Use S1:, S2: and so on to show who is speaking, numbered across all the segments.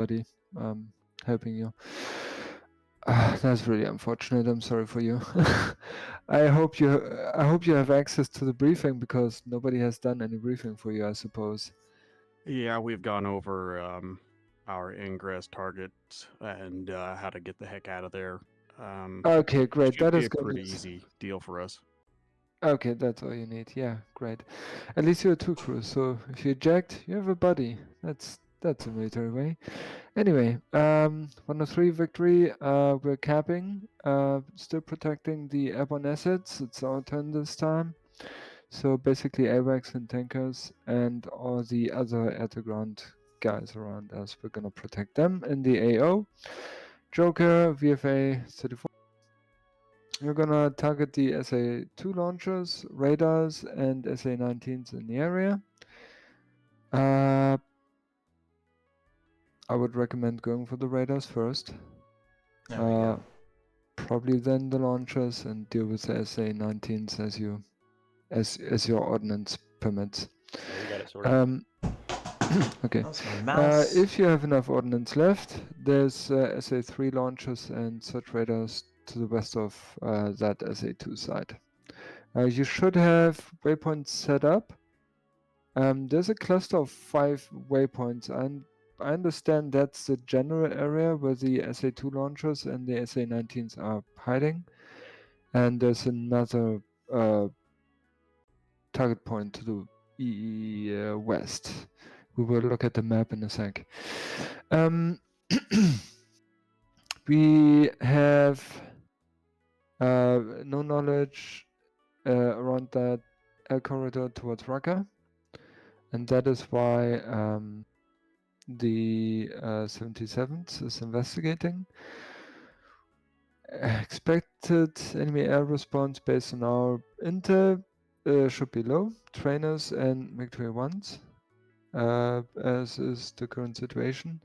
S1: buddy helping you. That's really unfortunate. I'm sorry for you. I hope you have access to the briefing, because nobody has done any briefing for you, I suppose.
S2: Yeah, we've gone over our ingress targets and how to get the heck out of there.
S1: Okay, great.
S2: Should
S1: That
S2: be
S1: is
S2: a
S1: good
S2: pretty
S1: news.
S2: easy deal for us.
S1: Okay, that's all you need. Yeah, great. At least you're two crews, so if you eject, you have a buddy. That's a military way. Anyway, 103 victory. We're capping. Still protecting the airborne assets. It's our turn this time. So basically, AWACS and tankers and all the other air-to-ground guys around us. We're gonna protect them in the AO. Joker, VFA 34. You're gonna target the SA-2 launchers, radars, and SA-19s in the area. I would recommend going for the radars first.
S3: There we go.
S1: Probably then the launchers, and deal with the SA-19s as your ordnance permits.
S4: Yeah, we got it sorted.
S1: Okay.
S3: That's my mouse.
S1: If you have enough ordnance left, there's SA-3 launchers and such radars to the west of that SA-2 side. You should have waypoints set up. There's a cluster of 5 waypoints, and I understand that's the general area where the SA-2 launchers and the SA-19s are hiding. And there's another target point to the west. We will look at the map in a sec. We have no knowledge around that air corridor towards Raqqa, and that is why the 77th is investigating. Expected enemy air response based on our intel should be low. Trainers and MiG-21s, as is the current situation.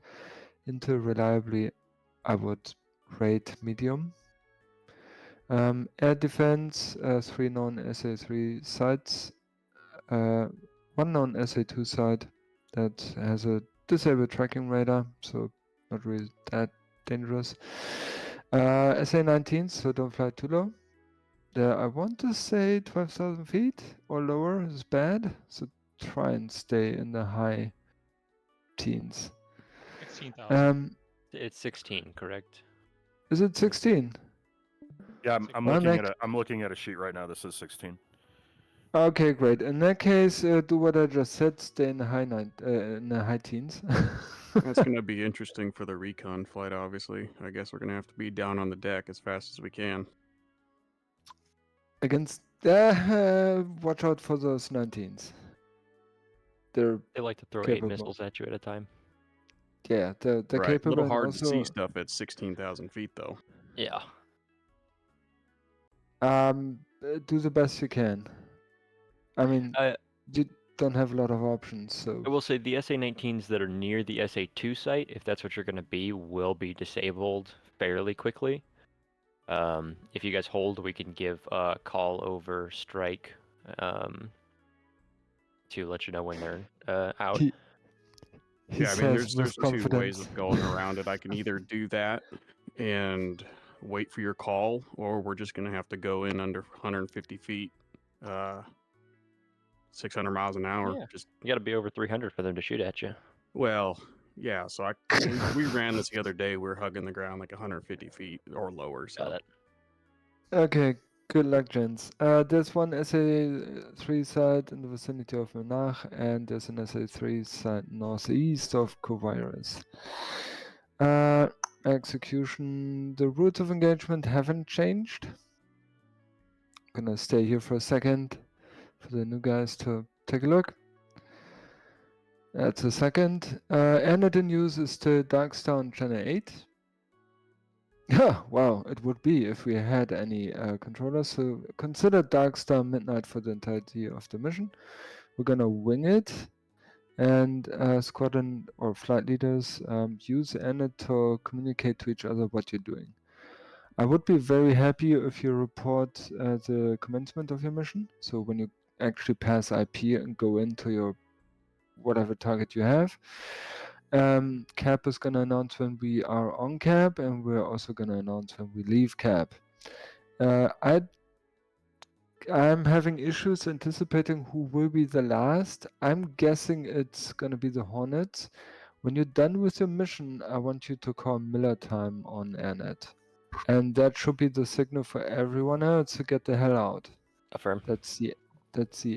S1: Intel reliably, I would rate medium. Air defense, 3 known SA-3 sites, 1 known SA-2 site that has a disabled tracking radar, so not really that dangerous. SA-19s, so don't fly too low. I want to say 12,000 feet or lower is bad, so try and stay in the high teens.
S5: 16,000.
S4: It's 16, correct?
S1: Is it 16?
S6: Yeah, I'm
S1: Well,
S6: looking at a sheet right now. This is 16.
S1: Okay, great. In that case, do what I just said. Stay in the high teens.
S2: That's going to be interesting for the recon flight, obviously. I guess we're going to have to be down on the deck as fast as we can.
S1: Against watch out for those 19s.
S4: They like to throw
S1: capable.
S4: 8 missiles at you at a time.
S1: Yeah, they're
S2: Right. A
S1: capable.
S2: little hard
S1: also,
S2: to see stuff at 16,000 feet, though.
S4: Yeah.
S1: do the best you can. I mean, you don't have a lot of options, so.
S4: I will say the SA-19s that are near the SA-2 site, if that's what you're going to be, will be disabled fairly quickly. If you guys hold, we can give a call over strike to let you know when they're out.
S2: Yeah, I mean, there's two ways of going around it. I can either do that and wait for your call, or we're just going to have to go in under 150 feet, 600 miles an hour.
S4: Yeah. You got to be over 300 for them to shoot at you.
S2: Well, yeah, so we ran this the other day. We're hugging the ground like 150 feet or lower. So.
S4: Got it.
S1: Okay, good luck, gents. There's one SA-3 site in the vicinity of Menach, and there's an SA-3 site northeast of Covirus. Execution. The routes of engagement haven't changed. I'm gonna stay here for a second for the new guys to take a look. That's a second. AirNet in use is still Darkstar on Channel 8. Yeah, wow, it would be if we had any controllers. So consider Darkstar Midnight for the entirety of the mission. We're gonna wing it, and squadron or flight leaders use AirNet to communicate to each other what you're doing. I would be very happy if you report the commencement of your mission. So when you actually pass IP and go into your whatever target you have. Cap is gonna announce when we are on cap, and we're also gonna announce when we leave cap. I'm having issues anticipating who will be the last. I'm guessing it's gonna be the Hornets. When you're done with your mission, I want you to call Miller time on AirNet. And that should be the signal for everyone else to get the hell out.
S4: Affirm.
S1: That's the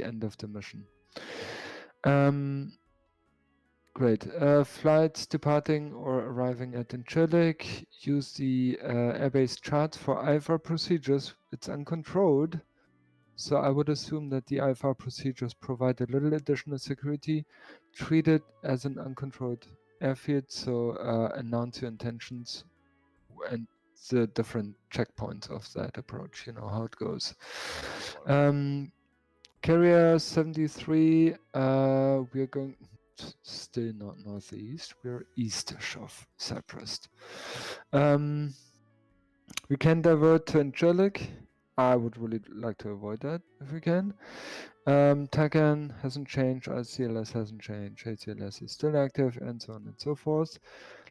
S1: end of the mission. Great. Flights departing or arriving at Incirlik, use the airbase charts for IFR procedures. It's uncontrolled, so I would assume that the IFR procedures provide a little additional security. Treat it as an uncontrolled airfield, so announce your intentions and the different checkpoints of that approach. You know how it goes. Carrier 73, we're going still not northeast, we're eastish of Cyprus. We can divert to Incirlik. I would really like to avoid that if we can. TACAN hasn't changed, ICLS hasn't changed, ACLS is still active, and so on and so forth.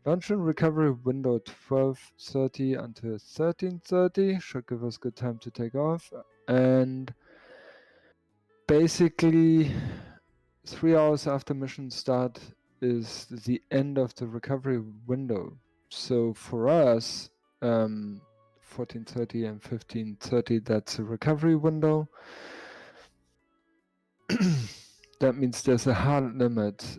S1: Launch and recovery window 12:30 until 13:30 should give us good time to take off. And basically, 3 hours after mission start is the end of the recovery window. So for us, 14:30 and 15:30, that's a recovery window. That means there's a hard limit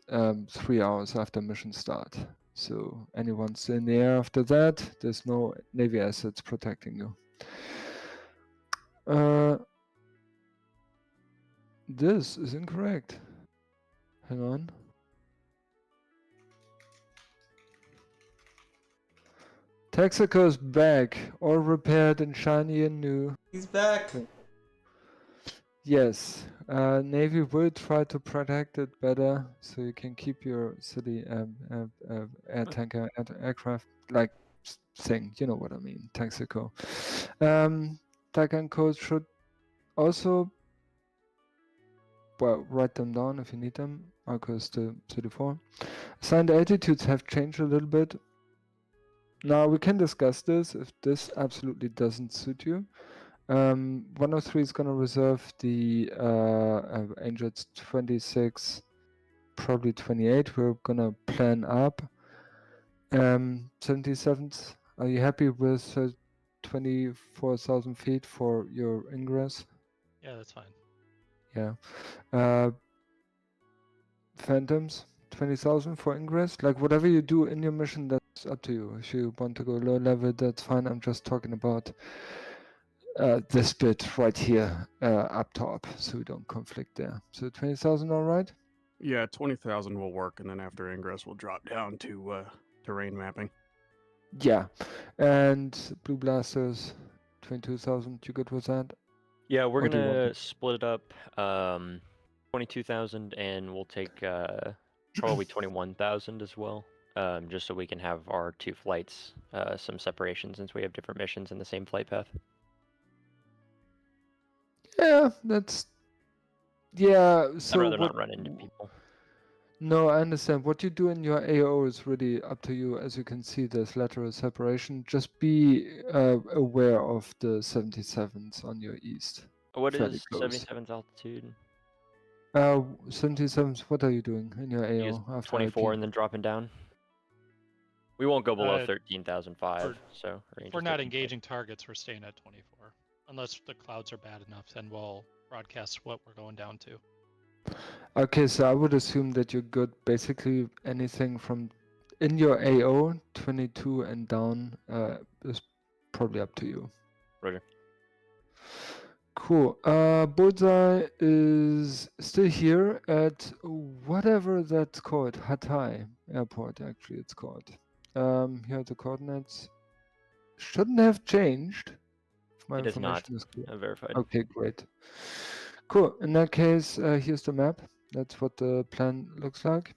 S1: 3 hours after mission start. So anyone's in the air after that, there's no Navy assets protecting you. This is incorrect. Hang on. Texaco's back, all repaired and shiny and new.
S3: He's back.
S1: Yes, Navy will try to protect it better so you can keep your city air tanker aircraft like thing. You know what I mean, Texaco. TACAN codes should also, well, write them down if you need them. Arcos to 34. Assigned altitudes have changed a little bit. Now we can discuss this if this absolutely doesn't suit you. 103 is going to reserve the Angels 26, probably 28. We're going to plan up. 77th, are you happy with 24,000 feet for your ingress?
S5: Yeah, that's fine.
S1: Yeah. Phantoms, 20,000 for ingress. Like whatever you do in your mission, that's up to you. If you want to go low level, that's fine. I'm just talking about this bit right here up top, so we don't conflict there. So 20,000, all right?
S2: Yeah, 20,000 will work, and then after ingress, we'll drop down to terrain mapping.
S1: Yeah, and Blue Blasters, 22,000. You good with that?
S4: Yeah, we're
S1: Or do you want
S4: gonna split it up. 22,000, and we'll take probably 21,000 as well. Just so we can have our two flights some separation since we have different missions in the same flight path.
S1: Yeah, that's yeah. So
S4: I'd rather not run into people.
S1: No, I understand. What you do in your AO is really up to you. As you can see, there's lateral separation. Just be aware of the 77s on your east.
S4: What
S1: Fairly
S4: is
S1: close.
S4: 77's altitude?
S1: 77s, what are you doing in your
S4: Use
S1: AO after
S4: 24
S1: IP?
S4: and then dropping down. We won't go below 13,005. So
S5: If we're not engaging targets, we're staying at 24. Unless the clouds are bad enough, then we'll broadcast what we're going down to.
S1: Okay, so I would assume that you're good. Basically, anything from in your AO 22 and down is probably up to you.
S4: Roger.
S1: Cool. Bullseye is still here at whatever that's called. Hatay Airport, actually, it's called. Here are the coordinates. Shouldn't have changed. If my
S4: It is not.
S1: information is clear.
S4: Verified.
S1: Okay, great. Cool. In that case, here's the map. That's what the plan looks like.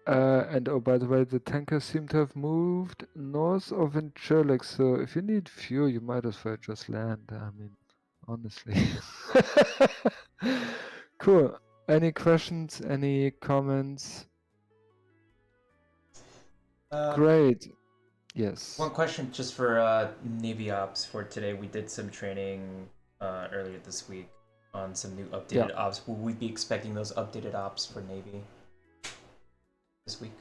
S1: And oh, by the way, the tankers seem to have moved north of Incirlik, so if you need fuel, you might as well just land. I mean, honestly. Cool. Any questions? Any comments? Great. Yes.
S3: One question just for Navy Ops for today. We did some training earlier this week on some new updated ops. Will we be expecting those updated ops for Navy this week?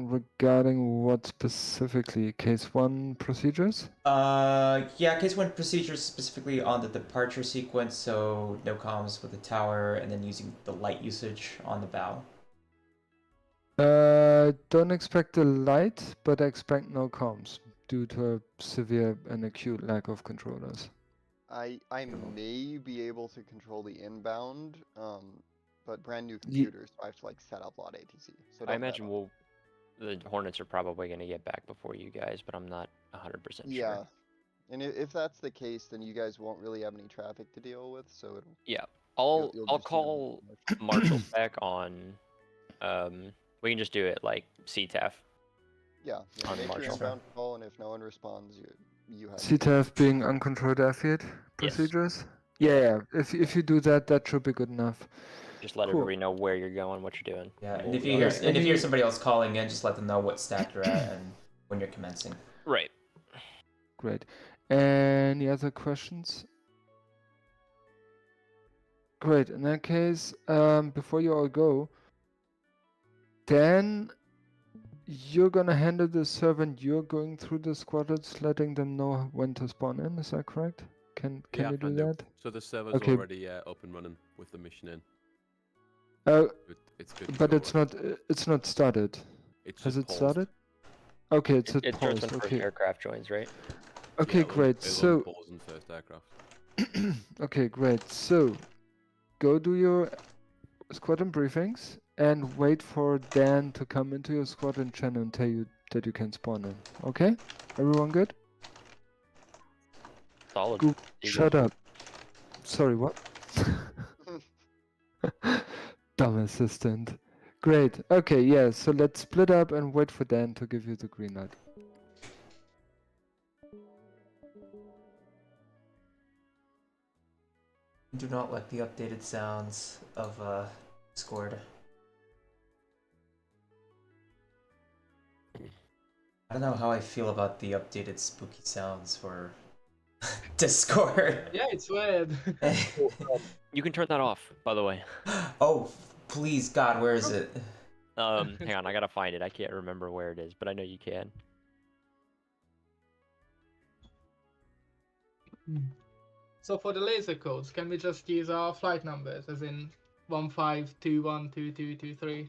S1: Regarding what specifically? Case 1 procedures?
S3: Yeah, case 1 procedures specifically on the departure sequence, so no comms with the tower, and then using the light usage on the bow.
S1: Don't expect a light, but expect no comms due to a severe and acute lack of controllers.
S7: I may be able to control the inbound, but brand new computers, so I have to like set up a lot of ATC. So
S4: I imagine the Hornets are probably going to get back before you guys, but I'm not 100% sure.
S7: Yeah, and if that's the case, then you guys won't really have any traffic to deal with. So it'll,
S4: yeah,
S7: you'll
S4: I'll
S7: just
S4: call Marshall back on. We can just do it like CTAF.
S7: Yeah,
S4: on
S7: make
S4: Marshall.
S7: your inbound call, and if no one responds, you have.
S1: CTF being uncontrolled airfield procedures? Yeah, if you do that, that should be good enough.
S4: Just let everybody know where you're going, what you're doing.
S3: Yeah, and if you hear somebody else calling in, just let them know what stack you're at and when you're commencing.
S4: Right.
S1: Great. Any other questions? Great. In that case, before you all go, Dan, you're gonna handle the server and you're going through the squadrons, letting them know when to spawn in. Is that correct? Can you do that?
S8: So the server's
S1: Okay.
S8: already up and running with the mission in. It's good. to
S1: But
S8: go
S1: it's
S8: already.
S1: not started.
S8: It's
S1: Has
S8: just
S1: it
S8: paused.
S1: started? Okay, it's
S4: It starts
S1: paused.
S4: when first
S1: Okay.
S4: aircraft joins, right?
S1: Okay,
S8: Yeah,
S1: great.
S8: it'll
S1: So
S8: pause in first aircraft.
S1: okay, great. So go do your squadron briefings and wait for Dan to come into your squadron channel and tell you that you can spawn in. Okay? Everyone good?
S4: Solid.
S1: Go,
S4: You
S1: shut
S4: guys-
S1: up. Sorry, what? Dumb assistant. Great. Okay, yeah, so let's split up and wait for Dan to give you the green light.
S3: Do not like the updated sounds of Discord. I don't know how I feel about the updated spooky sounds for Discord.
S9: Yeah, it's weird.
S4: You can turn that off, by the way.
S3: Oh, please, God, where is it?
S4: Hang on, I gotta find it. I can't remember where it is, but I know you can.
S9: So for the laser codes, can we just use our flight numbers, as in 15212223?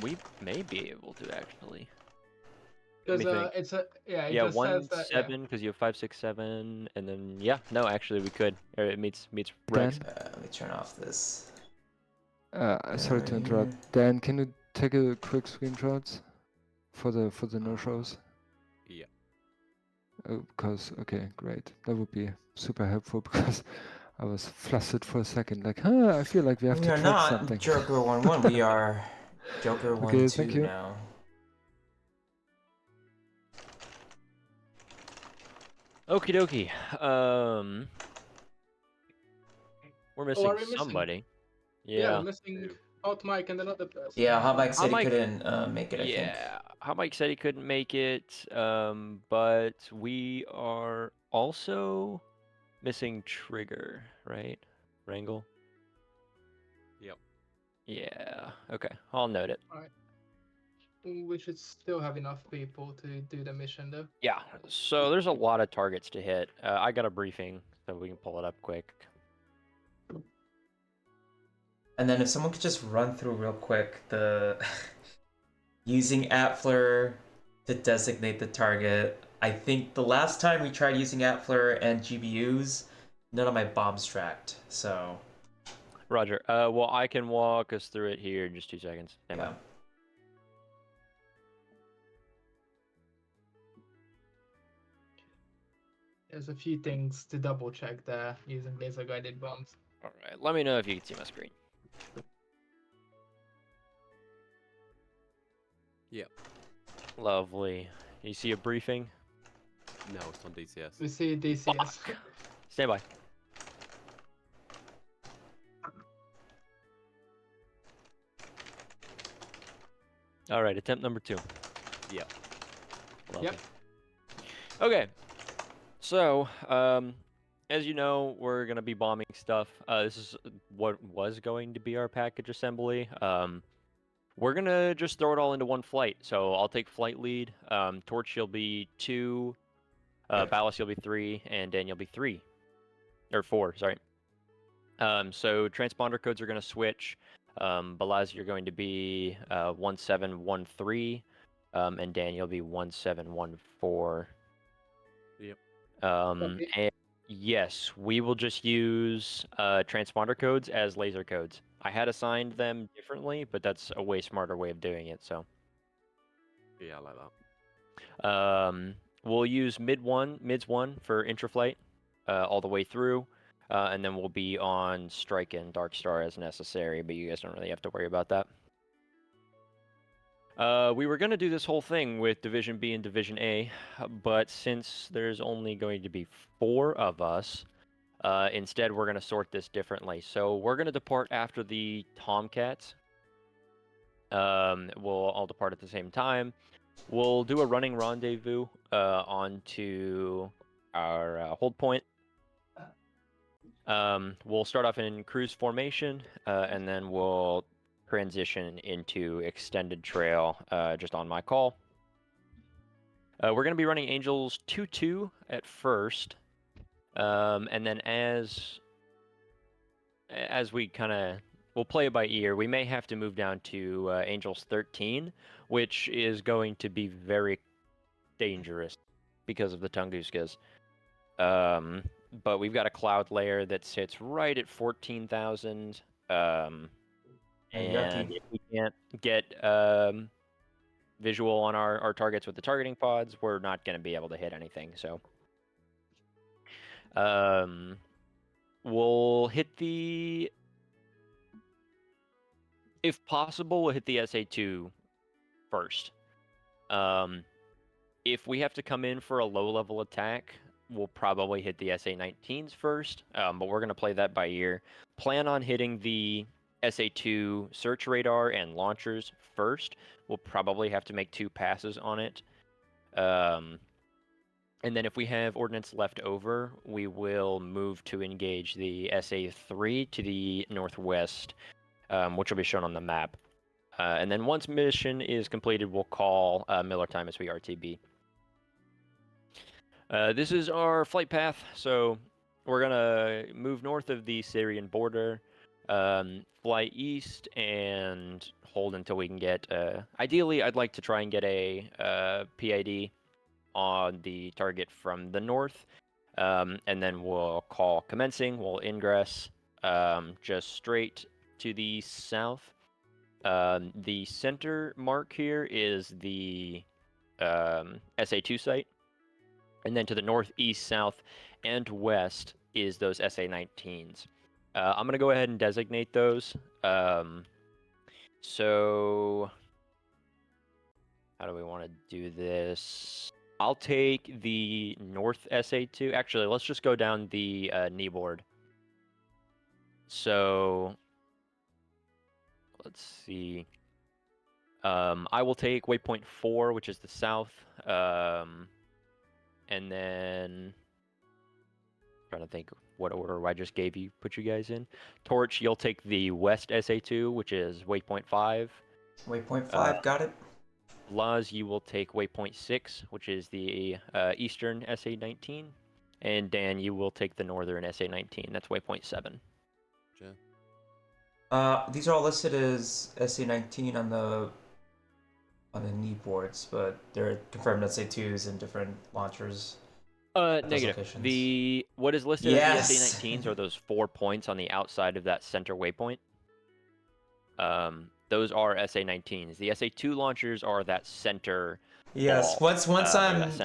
S4: We may be able to actually.
S9: Because
S4: me think.
S9: it's a it
S4: Yeah,
S9: just says that
S4: 17 because you have 567, and then no, actually we could. Or it meets
S1: Dan?
S4: Rex.
S3: Let me turn off this.
S1: Sorry to interrupt. Dan, can you take a quick screenshots for the no-shows?
S8: Yeah.
S1: Oh, because okay, great. That would be super helpful because I was flustered for a second. Like, I feel like we have
S3: We
S1: to
S3: are
S1: track
S3: not
S1: something.
S3: Joker 1-1. We are Joker 1-2
S1: Okay, thank you.
S3: now.
S4: Okie dokie. We're missing
S9: are we missing?
S4: somebody.
S9: Yeah,
S4: Yeah.
S9: missing Hot Mike and another person.
S3: Yeah, Hot Mike said
S4: Hot Mike-
S3: he couldn't make it, I think.
S4: Yeah. Hot Mike said he couldn't make it. But we are also missing Trigger, right? Wrangle.
S8: Yep.
S4: Yeah. Okay. I'll note it.
S9: We should still have enough people to do the mission, though.
S4: Yeah. So there's a lot of targets to hit. I got a briefing, so we can pull it up quick.
S3: And then if someone could just run through real quick the using Appler to designate the target. I think the last time we tried using Appler and GBUs, none of my bombs tracked. So
S4: Roger. Well, I can walk us through it here in just 2 seconds. Stand by.
S3: yeah.
S9: There's a few things to double check there using laser guided bombs.
S4: All right. Let me know if you can see my screen.
S8: Yep.
S4: Lovely. You see a briefing?
S8: No, it's on DCS.
S9: We see DCS.
S4: Stand by. All right, attempt number 2.
S8: Yep.
S4: Lovely.
S9: Yep.
S4: Okay, so as you know, we're gonna be bombing stuff. This is what was going to be our package assembly. We're gonna just throw it all into one flight. So I'll take flight lead. Torch, you'll be 2. Ballast, you'll be 3, and Dan, you'll be 3 or 4. Sorry. So transponder codes are gonna switch. Balaz, you're going to be 1713, and Dan, you'll be 1714.
S8: Yep.
S9: Copy.
S4: And yes, we will just use transponder codes as laser codes. I had assigned them differently, but that's a way smarter way of doing it. So
S8: Yeah, I like that.
S4: we'll use mids 1 for intraflight all the way through, and then we'll be on strike and dark star as necessary. But you guys don't really have to worry about that. We were going to do this whole thing with Division B and Division A, but since there's only going to be 4 of us, instead we're going to sort this differently. So we're going to depart after the Tomcats. We'll all depart at the same time. We'll do a running rendezvous onto our hold point. We'll start off in cruise formation, and then we'll transition into extended trail just on my call. We're going to be running Angels 2-2 at first, and then as we kind of we'll play it by ear, we may have to move down to Angels 13, which is going to be very dangerous because of the Tunguskas. But we've got a cloud layer that sits right at 14,000. And if we can't get visual on our targets with the targeting pods, we're not going to be able to hit anything. So we'll hit the... If possible, we'll hit the SA-2 first. If we have to come in for a low-level attack, we'll probably hit the SA-19s first, but we're going to play that by ear. Plan on hitting the SA-2 search radar and launchers first. We'll probably have to make 2 passes on it. And then if we have ordnance left over, we will move to engage the SA-3 to the northwest, which will be shown on the map. And then once mission is completed, we'll call Miller time as we RTB. This is our flight path, so we're going to move north of the Syrian border, fly east, and hold until we can get... ideally, I'd like to try and get a PID on the target from the north, and then we'll call commencing, we'll ingress just straight to the south. The center mark here is the SA-2 site, and then to the northeast, south, and west is those SA-19s. I'm going to go ahead and designate those. So how do we want to do this? I'll take the north SA-2. Actually, let's just go down the knee board. So let's see. I will take waypoint 4, which is the south. And then trying to think what order I just put you guys in. Torch, you'll take the west SA-2, which is waypoint 5.
S3: Waypoint 5, got it.
S4: Laz, you will take waypoint 6, which is the eastern SA-19. And Dan, you will take the northern SA-19. That's waypoint 7.
S8: Yeah.
S3: These are all listed as SA-19 on the knee boards, but they're confirmed SA-2s and different launchers.
S4: Negative.
S3: Locations.
S4: What is listed as the
S3: Yes!
S4: SA-19s are those 4 points on the outside of that center waypoint. Those are SA-19s. The SA-2 launchers are that center.
S3: Yes.
S4: ball,
S3: Once
S4: that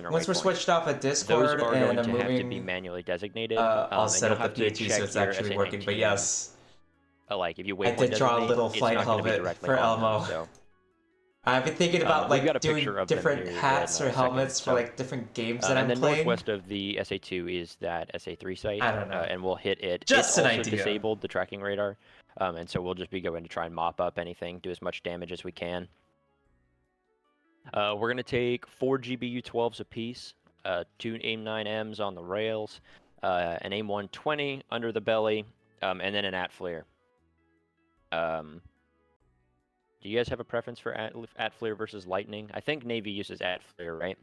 S3: we're
S4: waypoint.
S3: switched off at Discord
S4: Those are
S3: and
S4: going
S3: I'm
S4: to have to
S3: moving,
S4: be manually designated.
S3: I'll
S4: and
S3: set
S4: you'll
S3: up the
S4: have to
S3: PHE so
S4: check
S3: it's
S4: your
S3: actually working. But
S4: SA-19.
S3: yes,
S4: Like if you
S3: I
S4: waypoint
S3: did draw a
S4: designate,
S3: little
S4: it's
S3: flight
S4: not going to be
S3: helmet
S4: directly
S3: for
S4: on
S3: Elmo.
S4: them, so.
S3: I've been thinking about
S4: We've got
S3: like
S4: a
S3: doing
S4: picture of them
S3: different
S4: here
S3: hats
S4: in
S3: or
S4: a second.
S3: helmets for
S4: So,
S3: like different games that I'm
S4: and then
S3: playing.
S4: northwest of the SA2 is that SA3 site.
S3: I don't know.
S4: And we'll hit it.
S3: Just
S4: it's
S3: an
S4: also
S3: idea.
S4: disabled the tracking radar. And so we'll just be going to try and mop up anything, do as much damage as we can. We're going to take 4 GBU-12s apiece, 2 AIM-9Ms on the rails, an AIM-120 under the belly, and then an AT-FLIR. Do you guys have a preference for AT-FLIR versus Lightning? I think Navy uses AT-FLIR, right?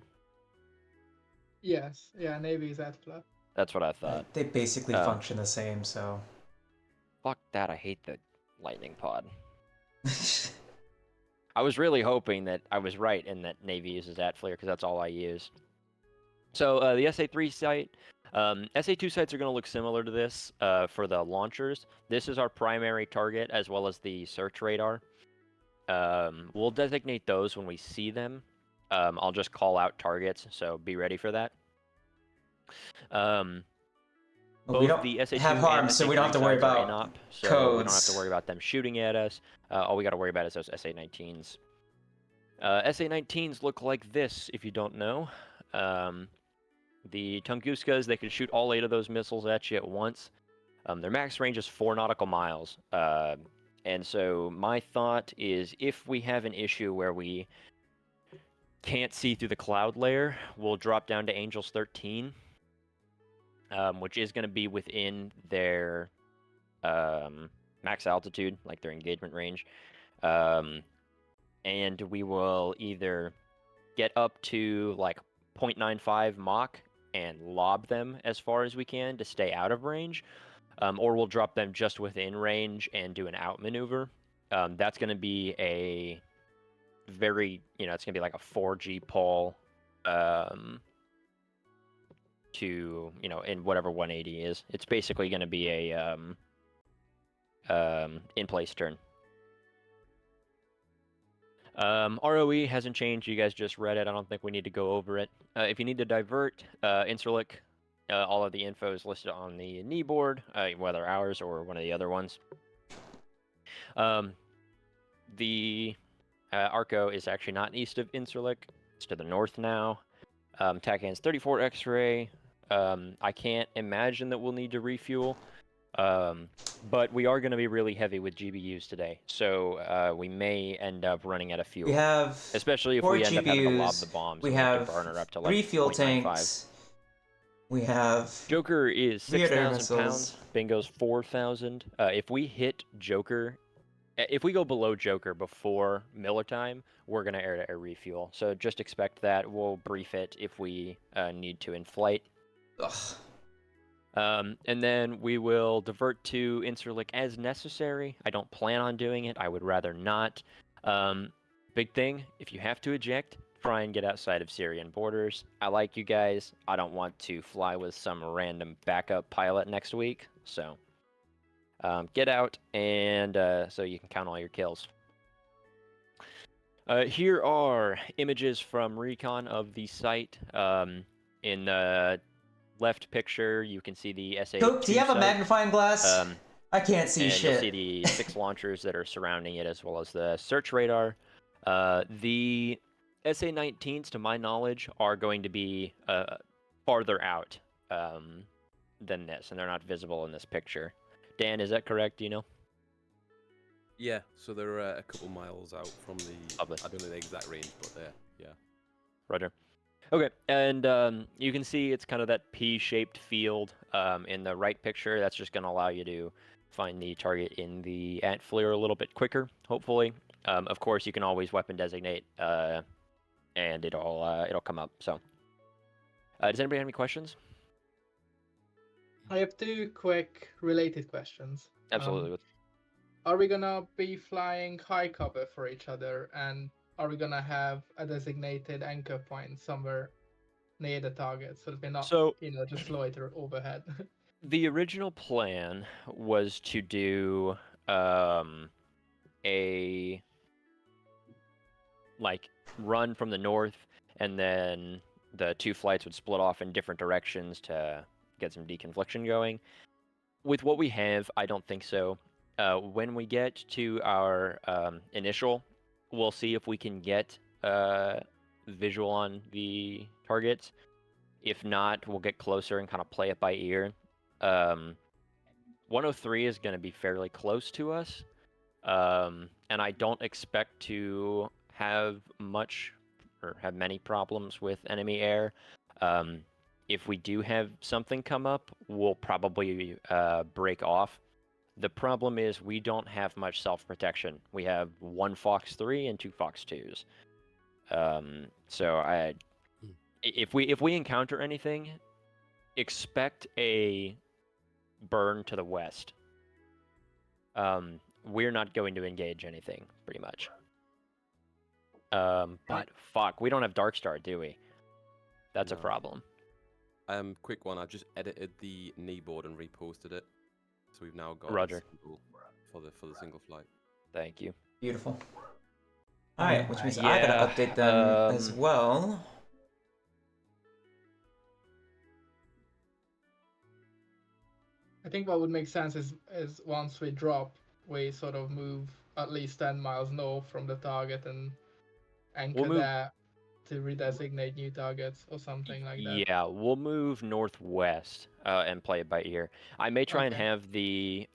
S9: Yes, yeah, Navy is AT-FLIR.
S4: That's what I thought.
S3: They basically function the same, so.
S4: Fuck that, I hate the Lightning pod. I was really hoping that I was right and that Navy uses AT-FLIR because that's all I use. So the SA3 site, SA2 sites are going to look similar to this for the launchers. This is our primary target as well as the search radar. We'll designate those when we see them. I'll just call out targets, so be ready for that.
S3: We don't
S4: the SA2
S3: have harms, so we don't have to worry about
S4: inop, so
S3: codes.
S4: we don't have to worry about them shooting at us. All we got to worry about is those SA-19s. SA-19s look like this, if you don't know. The Tunguskas, they can shoot all 8 of those missiles at you at once. Their max range is 4 nautical miles. And so my thought is if we have an issue where we can't see through the cloud layer, we'll drop down to Angels 13. Which is going to be within their max altitude, like their engagement range. And we will either get up to like 0.95 Mach and lob them as far as we can to stay out of range, or we'll drop them just within range and do an outmaneuver. That's going to be a very, it's going to be like a 4G pull. To in whatever 180 is. It's basically going to be a in-place turn. ROE hasn't changed. You guys just read it. I don't think we need to go over it. If you need to divert, Inserlic, all of the info is listed on the knee board, whether ours or one of the other ones. The Arco is actually not east of Inserlic. It's to the north now. TACAN's 34 X-ray. I can't imagine that we'll need to refuel, but we are going to be really heavy with GBUs today, so we may end up running out of fuel.
S3: We have
S4: especially if
S3: 4
S4: we end up having to lob
S3: GBUs,
S4: the bombs.
S3: we
S4: and
S3: have
S4: have to burn her up to like
S3: 3 fuel
S4: 0.95.
S3: tanks. We have
S4: Joker is
S3: Theater
S4: 6,000 pounds. Bingo's 4,000. If we hit Joker, if we go below Joker before Miller time, we're going to air-to-air refuel. So just expect that. We'll brief it if we need to in flight. And then we will divert to Inserlic as necessary. I don't plan on doing it. I would rather not. Big thing, if you have to eject, try and get outside of Syrian borders. I like you guys. I don't want to fly with some random backup pilot next week. So get out, and so you can count all your kills. Here are images from recon of the site. In the left picture, you can see the SA-2
S3: Coop, do you have a magnifying glass? I can't see
S4: and
S3: shit.
S4: You'll see the 6 launchers that are surrounding it, as well as the search radar. The SA-19s, to my knowledge, are going to be farther out than this, and they're not visible in this picture. Dan, is that correct? Do you know?
S8: Yeah, so they're a couple miles out from the...
S4: Lovely.
S8: I don't know the exact range, but they're, yeah.
S4: Roger. Okay, and you can see it's kind of that P-shaped field in the right picture. That's just going to allow you to find the target in the AT-FLIR a little bit quicker, hopefully. Of course, you can always weapon designate, and it'll come up. So, does anybody have any questions?
S9: I have 2 quick related questions.
S4: Absolutely.
S9: Are we gonna be flying high cover for each other, and are we gonna have a designated anchor point somewhere near the target so that we're not, just loiter overhead?
S4: The original plan was to do a run from the north, and then the 2 flights would split off in different directions to get some deconfliction going. With what we have, I don't think so. When we get to our initial we'll see if we can get visual on the targets. If not, we'll get closer and kind of play it by ear. 103 is going to be fairly close to us, and I don't expect to have much or have many problems with enemy air. If we do have something come up, we'll probably break off. The problem is we don't have much self-protection. We have 1 Fox 3 and 2 Fox 2s. So if we encounter anything, expect a burn to the west. We're not going to engage anything, pretty much. But fuck, we don't have Darkstar, do we? That's a problem.
S8: Quick one. I just edited the knee board and reposted it, so we've now got
S4: Roger
S8: for the single flight.
S4: Thank you.
S3: Beautiful. All right, which means I gotta update them as well.
S9: I think what would make sense is once we drop, we sort of move at least 10 miles north from the target and anchor there to redesignate new targets or something like that.
S4: Yeah, we'll move northwest and play it by ear. I may try and have the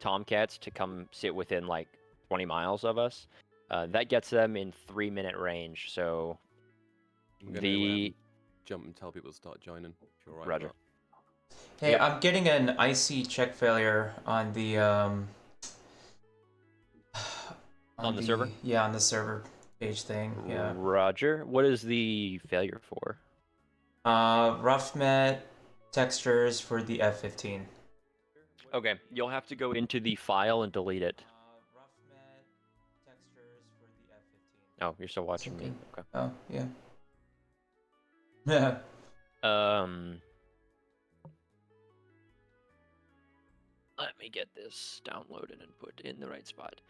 S4: Tomcats to come sit within like 20 miles of us. That gets them in 3-minute range, so
S8: I'm gonna, jump and tell people to start joining. If you're right.
S4: Roger.
S3: Hey, I'm getting an IC check failure on the
S4: on the server?
S3: Yeah, on the server page thing. Yeah.
S4: Roger. What is the failure for?
S3: Rough met textures for the F-15.
S4: Okay, you'll have to go into the file and delete it.
S3: Rough met textures for the F-15.
S4: Oh, you're still watching me. Okay.
S3: Oh, yeah.
S4: Let me get this downloaded and put in the right spot.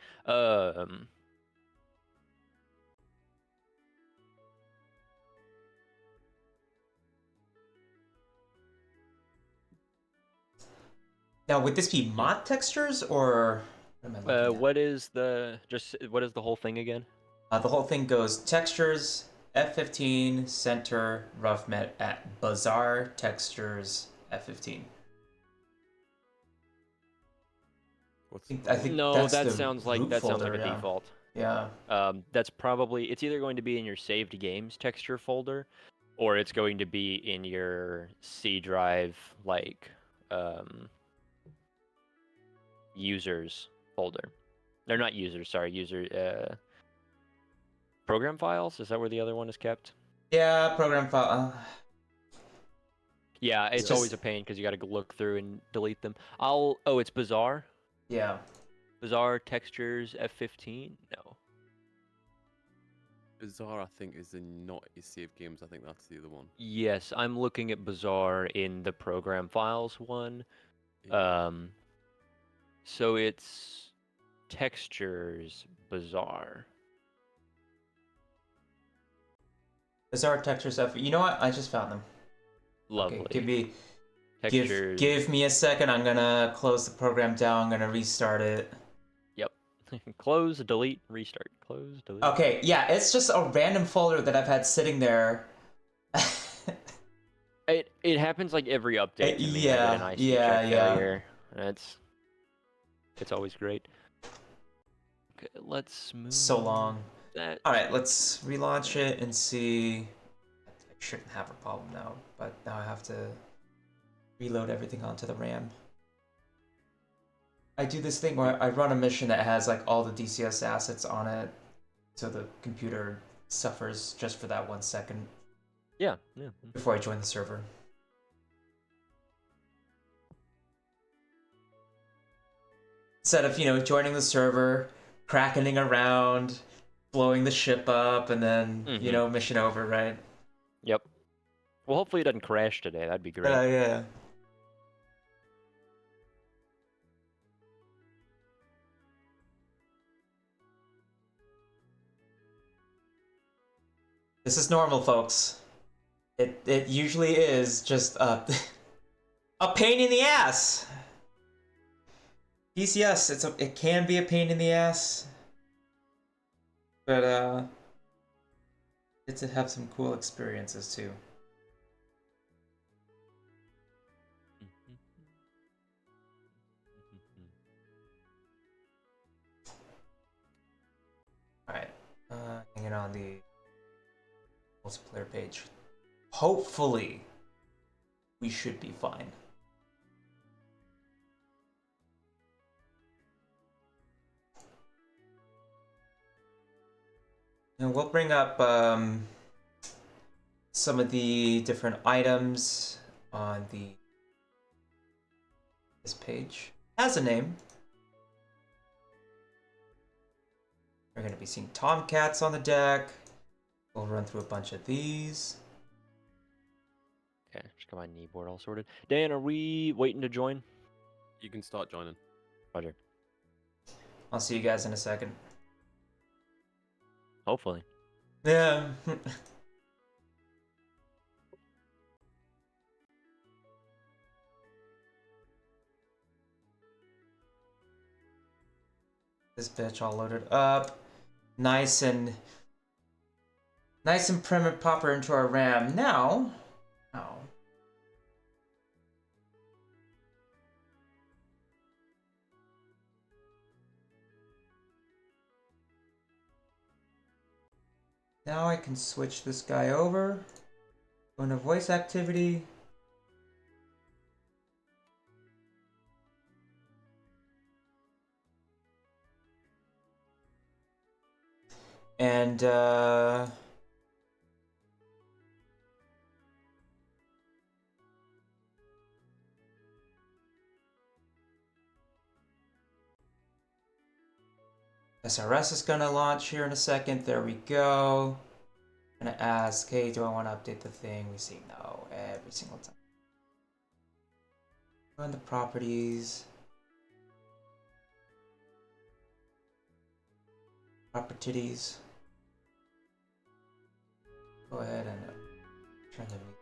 S3: Now, would this be mod textures or?
S4: What is the whole thing again?
S3: The whole thing goes textures F-15 center rough met at bazaar textures F-15. I think
S4: no, that sounds like a default.
S3: Yeah.
S4: That's probably it's either going to be in your saved games texture folder, or it's going to be in your C drive like users folder. They're not users, sorry, user program files. Is that where the other one is kept?
S3: Yeah, program file.
S4: Yeah, it's always a pain because you got to look through and delete them. Oh, it's Bazaar.
S3: Yeah.
S4: Bazaar textures F-15? No.
S8: Bazaar, I think, is not save games. I think that's the other one.
S4: Yes, I'm looking at Bazaar in the program files one. Yeah. So it's textures Bazaar.
S3: Bazaar textures F. You know what? I just found them.
S4: Lovely.
S3: Okay, give me a second. I'm gonna close the program down. I'm gonna restart it.
S4: Yep. Close, delete, restart. Close, delete.
S3: Okay, yeah, it's just a random folder that I've had sitting there.
S4: It happens like every update. To me.
S3: Yeah.
S4: It's always great. Okay, let's move.
S3: So long.
S4: That.
S3: All right, let's relaunch it and see. I shouldn't have a problem now, but now I have to reload everything onto the RAM. I do this thing where I run a mission that has like all the DCS assets on it, so the computer suffers just for that 1 second.
S4: Yeah.
S3: Before I join the server. Instead of, joining the server, cracking around, blowing the ship up, and then, mission over, right?
S4: Yep. Well, hopefully it doesn't crash today. That'd be great.
S3: Yeah. This is normal, folks. It usually is just a pain in the ass. DCS, it can be a pain in the ass. But get to have some cool experiences too. Alright, hanging on the multiplayer page. Hopefully, we should be fine. And we'll bring up some of the different items on this page. It has a name. We're going to be seeing Tomcats on the deck. We'll run through a bunch of these.
S4: Okay, just got my knee board all sorted. Dan, are we waiting to join?
S8: You can start joining.
S4: Roger.
S3: I'll see you guys in a second.
S4: Hopefully.
S3: Yeah. This bitch all loaded up. Nice and prim and proper into our RAM. Now, now I can switch this guy over. Go into voice activity. And SRS is gonna launch here in a second. There we go. Gonna ask, hey, do I want to update the thing? We see no every single time. Go into properties. Properties. Go ahead and turn the music.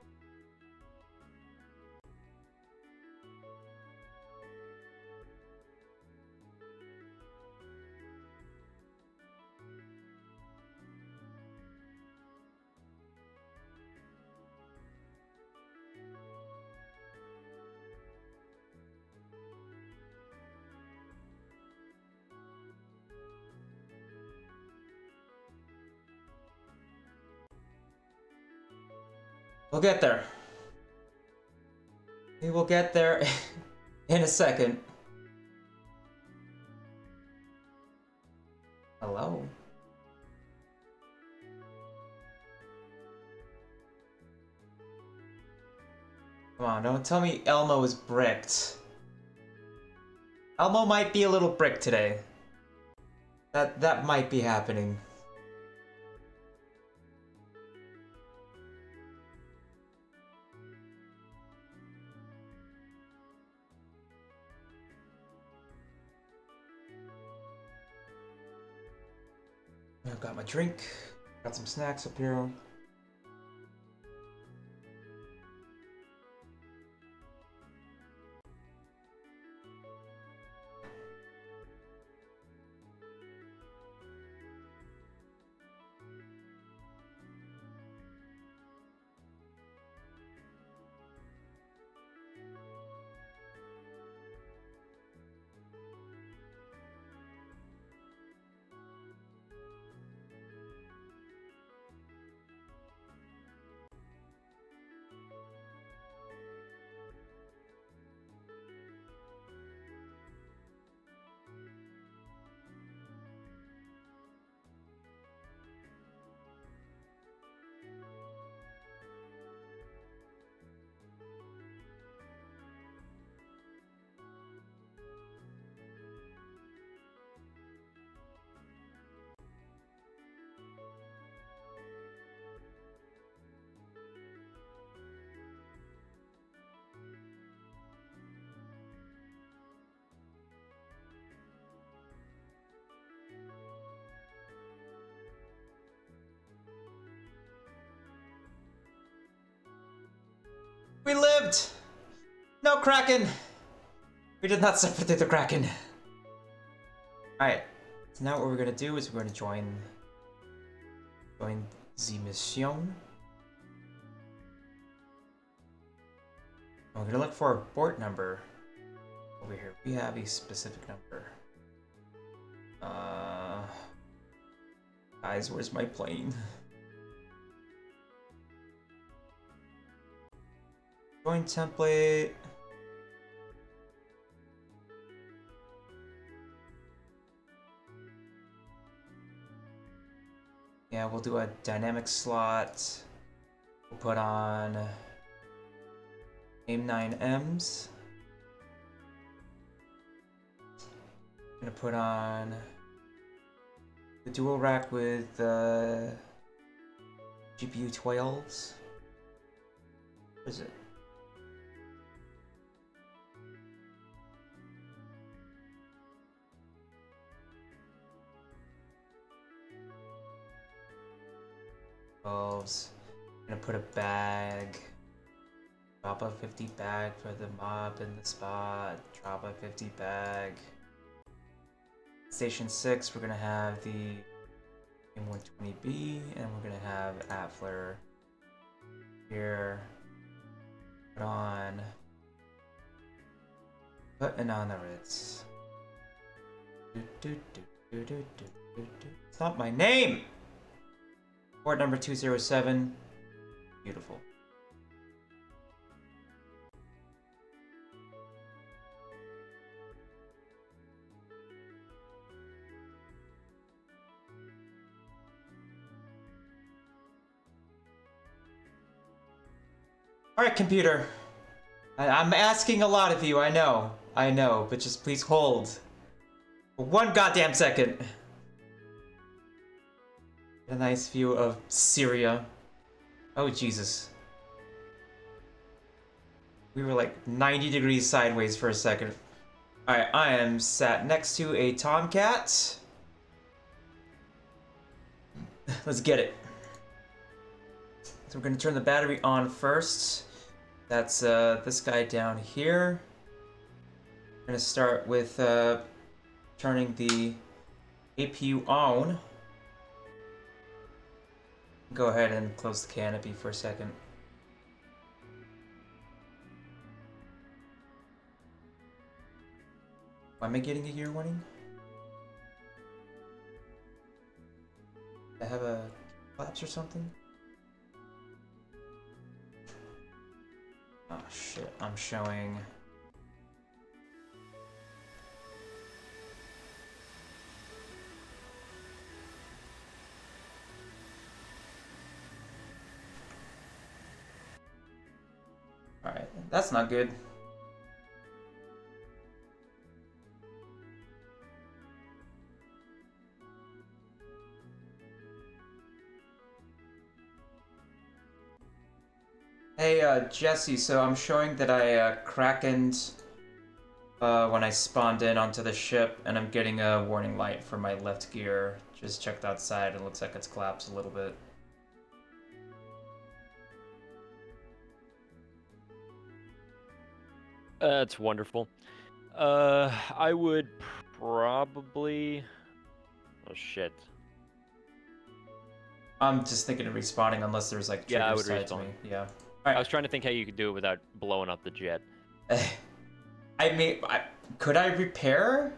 S3: We'll get there. We will get there in a second. Hello? Come on, don't tell me Elmo is bricked. Elmo might be a little bricked today. That might be happening. I've got my drink, got some snacks up here. We lived! No Kraken! We did not suffer through the Kraken. Alright, so now what we're gonna do is we're gonna join Join the mission. We're gonna look for a port number over here. We have a specific number. Guys, where's my plane? Join template. Yeah, we'll do a dynamic slot. We'll put on AIM-9Ms. I'm gonna put on the dual rack with GPU 12s. What is it? I'm gonna put a bag. Drop a 50 bag for the mob in the spot. Drop a 50 bag. Station 6, we're gonna have the M120B, and we're gonna have Atfler here. Put on. Putting on the Ritz. It's not my name! Port number 207. Beautiful. Alright, computer. I'm asking a lot of you, I know, but just please hold. For 1 goddamn second. A nice view of Syria. Oh, Jesus. We were like 90 degrees sideways for a second. Alright, I am sat next to a Tomcat. Let's get it. So we're gonna turn the battery on first. That's this guy down here. We're gonna start with turning the APU on. Go ahead and close the canopy for a second. Why am I getting a year warning? I have a collapse or something? Oh shit, I'm showing. Alright, that's not good. Hey, Jesse, so I'm showing that I krakened when I spawned in onto the ship, and I'm getting a warning light for my left gear. Just checked outside, it looks like it's collapsed a little bit.
S4: That's wonderful. I would probably... Oh, shit.
S3: I'm just thinking of respawning unless there's like triggers tied to me. Yeah.
S4: Right. I was trying to think how you could do it without blowing up the jet.
S3: Could I repair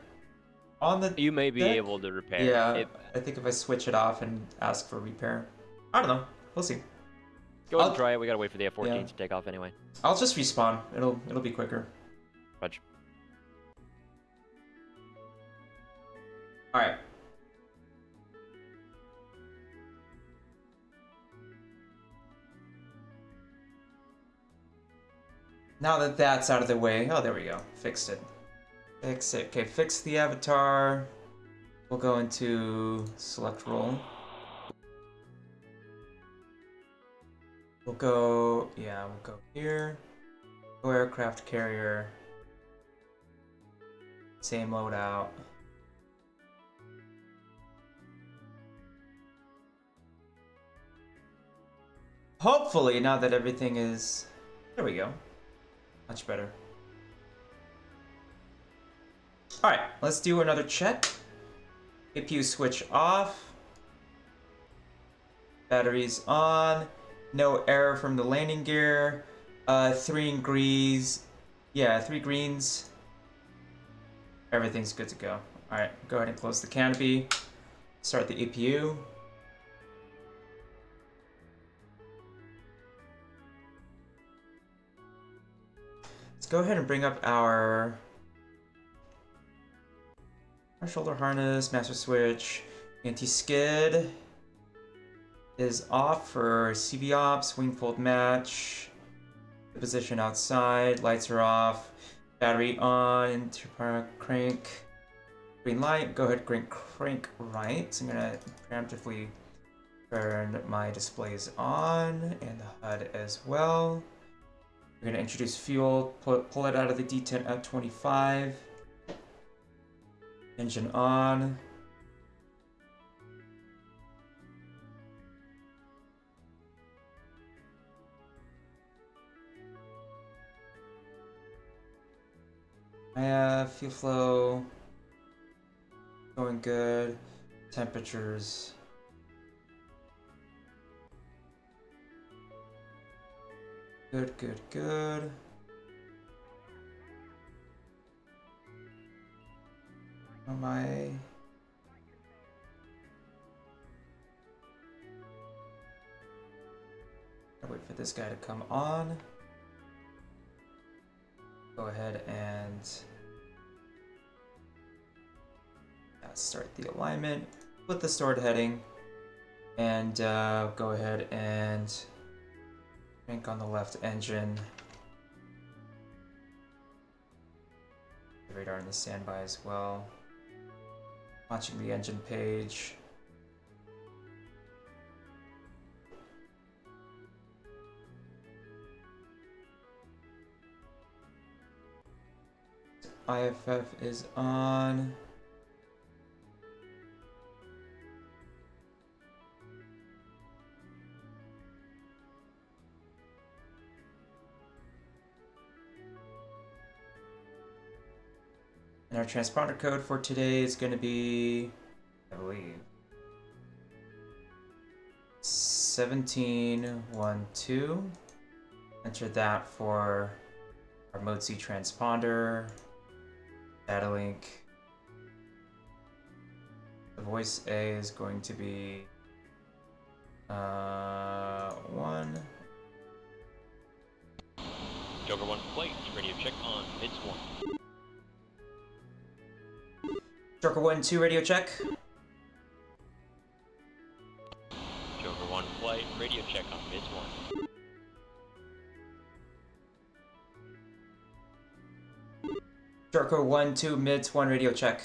S3: on the
S4: You may be
S3: deck?
S4: able to repair.
S3: Yeah, I think if I switch it off and ask for repair. I don't know. We'll see.
S4: Go ahead and try it. We gotta wait for the F-14 to take off anyway.
S3: I'll just respawn. It'll be quicker.
S4: Fudge.
S3: Alright. Now that that's out of the way, oh, there we go. Fixed it. Fix it. Okay, fix the avatar. We'll go into select role. We'll go here. Go aircraft carrier. Same loadout. Hopefully, now that everything is... There we go. Much better. Alright, let's do another check. APU switch off. Batteries on. No error from the landing gear. 3 greens. Yeah, 3 greens. Everything's good to go. Alright, go ahead and close the canopy. Start the APU. Let's go ahead and bring up our shoulder harness, master switch, anti-skid is off for CV ops, wing fold match, the position outside, lights are off, battery on, into crank, green light, go ahead crank right. So I'm gonna preemptively turn my displays on and the HUD as well. We're gonna introduce fuel, pull it out of the D10 at 25. Engine on. I have fuel flow going good. Temperatures. Good, good, good. Am I? I'll wait for this guy to come on. Go ahead and start the alignment. Put the stored heading, and go ahead and crank on the left engine. The radar in the standby as well. Watching the engine page. IFF is on. And our transponder code for today is going to be, I believe, 1712. Enter that for our Mode C transponder, data link. The voice A is going to be 1.
S4: Joker 1 plate, radio check on mids 1.
S3: Joker 1-2 radio check.
S4: Joker 1 flight, radio check on mids 1.
S3: Joker 1-2 mids 1 radio check.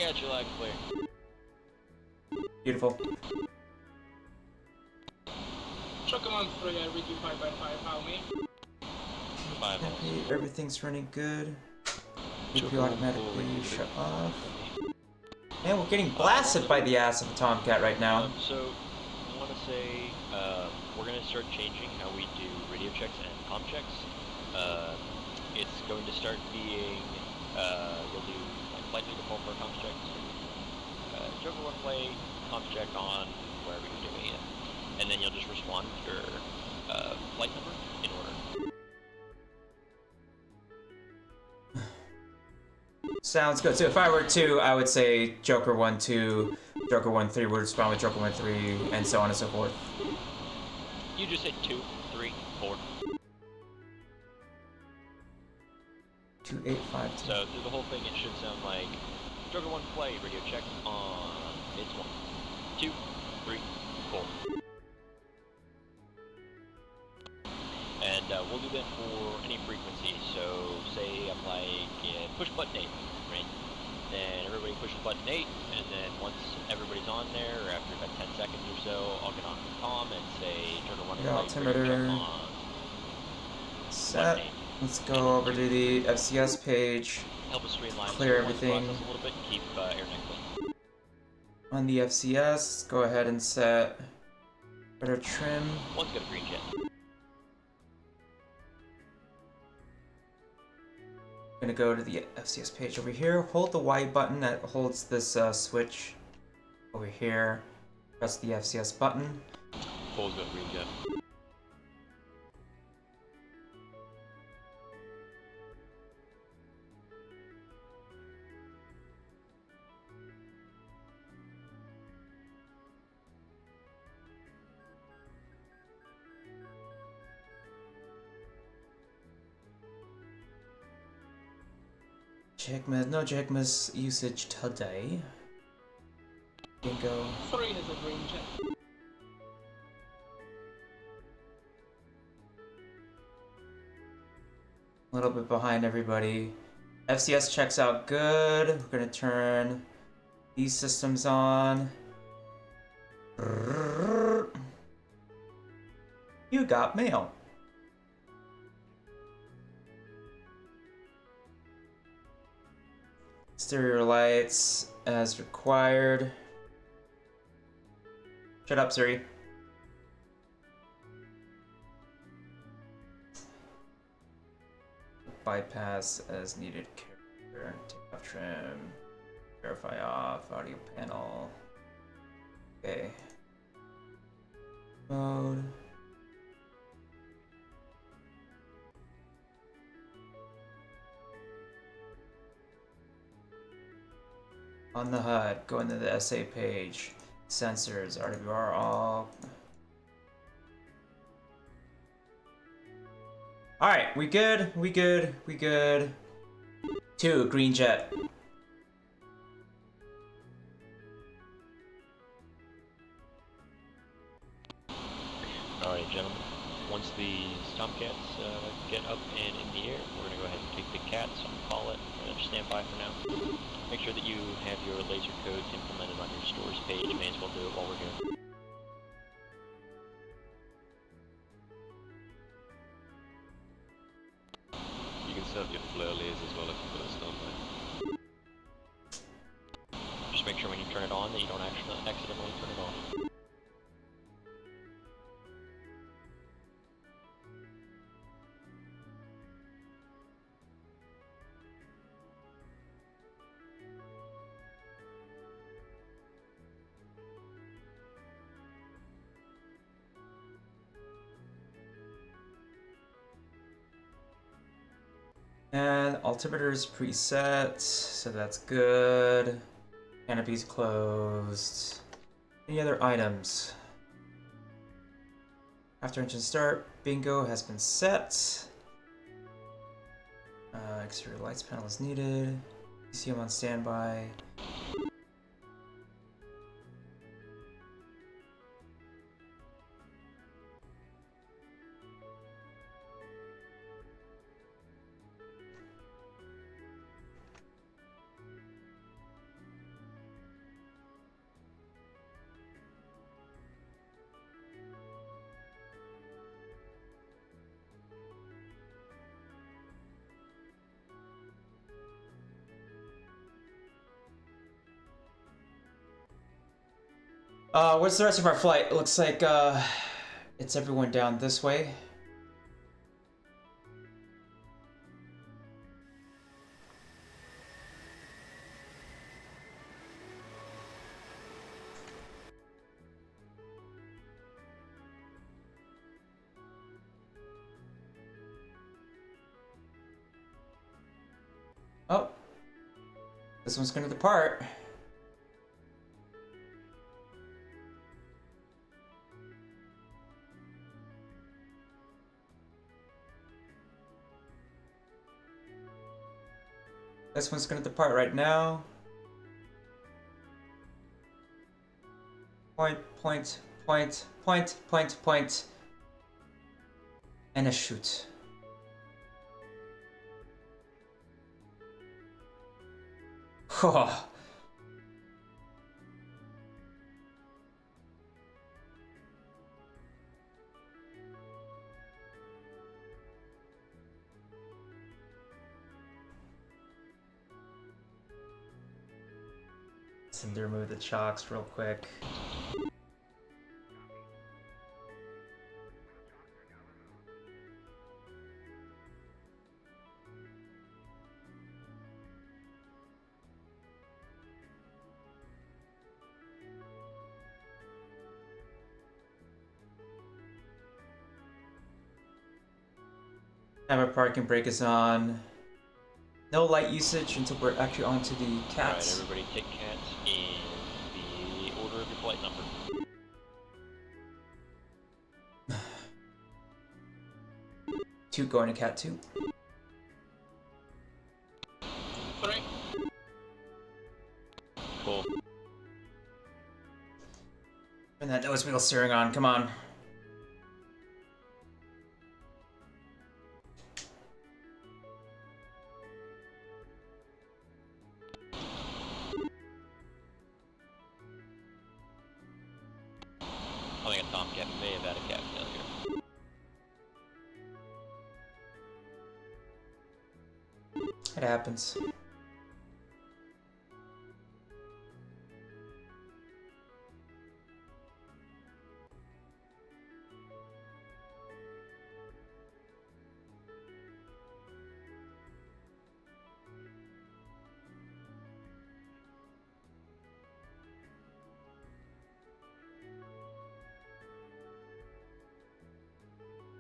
S4: Got your lag clear.
S3: Beautiful.
S9: Joker 1-3, I read you 5x5, how me?
S4: 5
S3: Okay, everything's running good. APU automatically shut off. Man, we're getting blasted by the ass of the Tomcat right now.
S4: So, I want to say, we're going to start changing how we do radio checks and comm checks. It's going to start being, you'll do like flight default for comm checks. Joker 1 play, comm check on wherever you're doing it. And then you'll just respond with your flight number in order.
S3: Sounds good. So if I were to, I would say Joker 1-2, Joker 1-3 would respond with Joker 1-3, and so on and so forth.
S4: You just say 2, 3, 4.
S3: 2, 8, 5, 2.
S4: So through the whole thing, it should sound like Joker 1 play, radio check on mids 1, 2, 3, 4. And we'll do that for any frequency. So say I'm like push button 8, right? Then everybody pushes button 8, and then once everybody's on there, or after about 10 seconds or so, I'll get on the comm and say Joker 1 flight, radio check on
S3: set. Let's go over to the FCS page.
S4: Help us streamline
S3: Clear everything.
S4: a little bit, keep air neck clean.
S3: On the FCS, go ahead and set better trim.
S4: One's got a green jet.
S3: I'm gonna go to the FCS page over here. Hold the Y button that holds this switch over here. Press the FCS button.
S4: Paul's got green jet.
S3: No Jigma's usage today. Bingo.
S9: 3 is a green jet.
S3: A little bit behind everybody. FCS checks out good. We're gonna turn these systems on. You got mail. Exterior lights as required. Shut up, Siri. Bypass as needed. Character. Take off trim. Verify off. Audio panel. Okay. Mode. On the HUD, go into the SA page. Sensors, RWR all. Alright, we good, we good, we good. 2, green jet.
S4: Alright, gentlemen. Once the Tomcats get up and in the air, we're going to go ahead and take the cats on call it. Stand by for now. Make sure that you have your laser codes implemented on your stores page. You may as well do it while we're here.
S8: You can set up your flare lasers as well if you put a standby.
S4: Just make sure when you turn it on that you don't accidentally turn it off.
S3: And altimeter's preset, so that's good. Canopy's closed. Any other items? After engine start, bingo has been set. Exterior lights panel is needed. DCM on standby. What's the rest of our flight? It looks like it's everyone down this way. Oh, this one's gonna depart. This one's gonna depart right now. Point, point, point, point, point, point. And a shoot. Oh. Need to remove the chocks real quick. Camera parking brake is on. No light usage until we're actually onto the cats.
S4: Alright, everybody take cats in the order of your flight number.
S3: Two going to cat 2.
S5: 3.
S4: Cool.
S3: And that nose wheel steering on, come on.
S4: I think a Tomcat may have had a cat failure.
S3: It happens.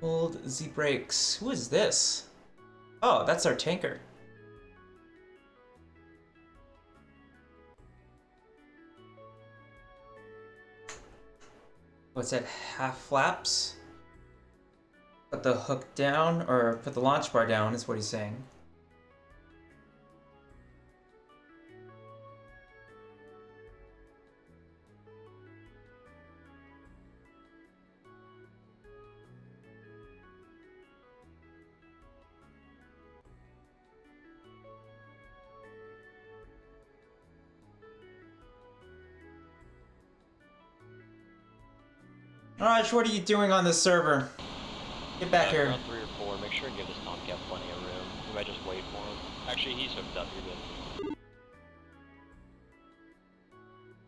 S3: Hold Z brakes. Who is this? Oh, that's our tanker. What's that? Half flaps? Put the hook down, or put the launch bar down, is what he's saying. Raj, what are you doing on this server? Get back here.
S4: Around 3 or 4, make sure and give this Tomcat plenty of room. You might just wait for him. Actually, he's hooked up, you're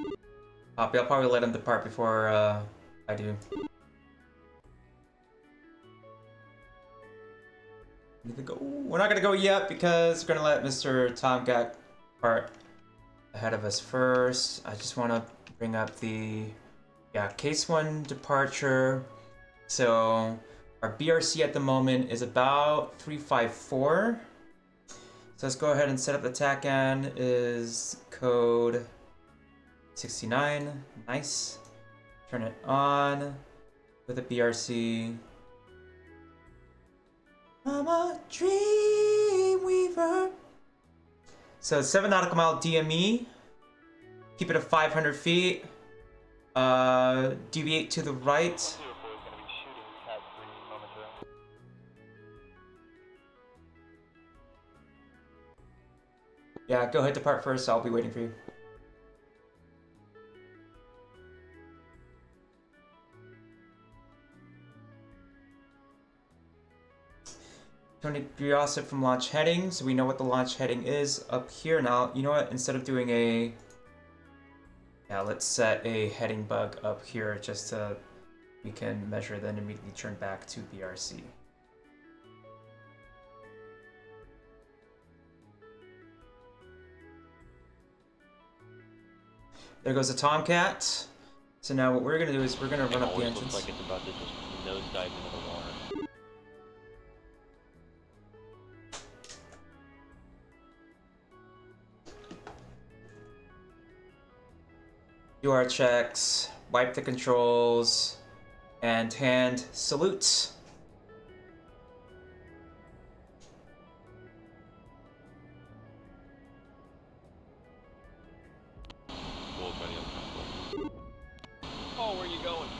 S4: good.
S3: Poppy, I'll probably let him depart before I do. Need to go. We're not gonna go yet because we're gonna let Mr. Tomcat depart ahead of us first. I just want to bring up the case 1 departure. So our BRC at the moment is about 354. So let's go ahead and set up the TACAN is code 69. Nice. Turn it on with a BRC. I'm a dream weaver. So 7 nautical mile DME. Keep it at 500 feet. Deviate to the right. Yeah, go ahead, depart first. I'll be waiting for you. Tony Briosset from launch heading, so we know what the launch heading is up here. Now, you know what? Instead of doing a... Yeah, let's set a heading bug up here just so we can measure, then immediately turn back to BRC. There goes the Tomcat. So now what we're gonna do is we're gonna run up the entrance.
S4: Looks like it's about to just nosedive into the water.
S3: Do our checks, wipe the controls, and hand salute.
S4: Oh, where are you going?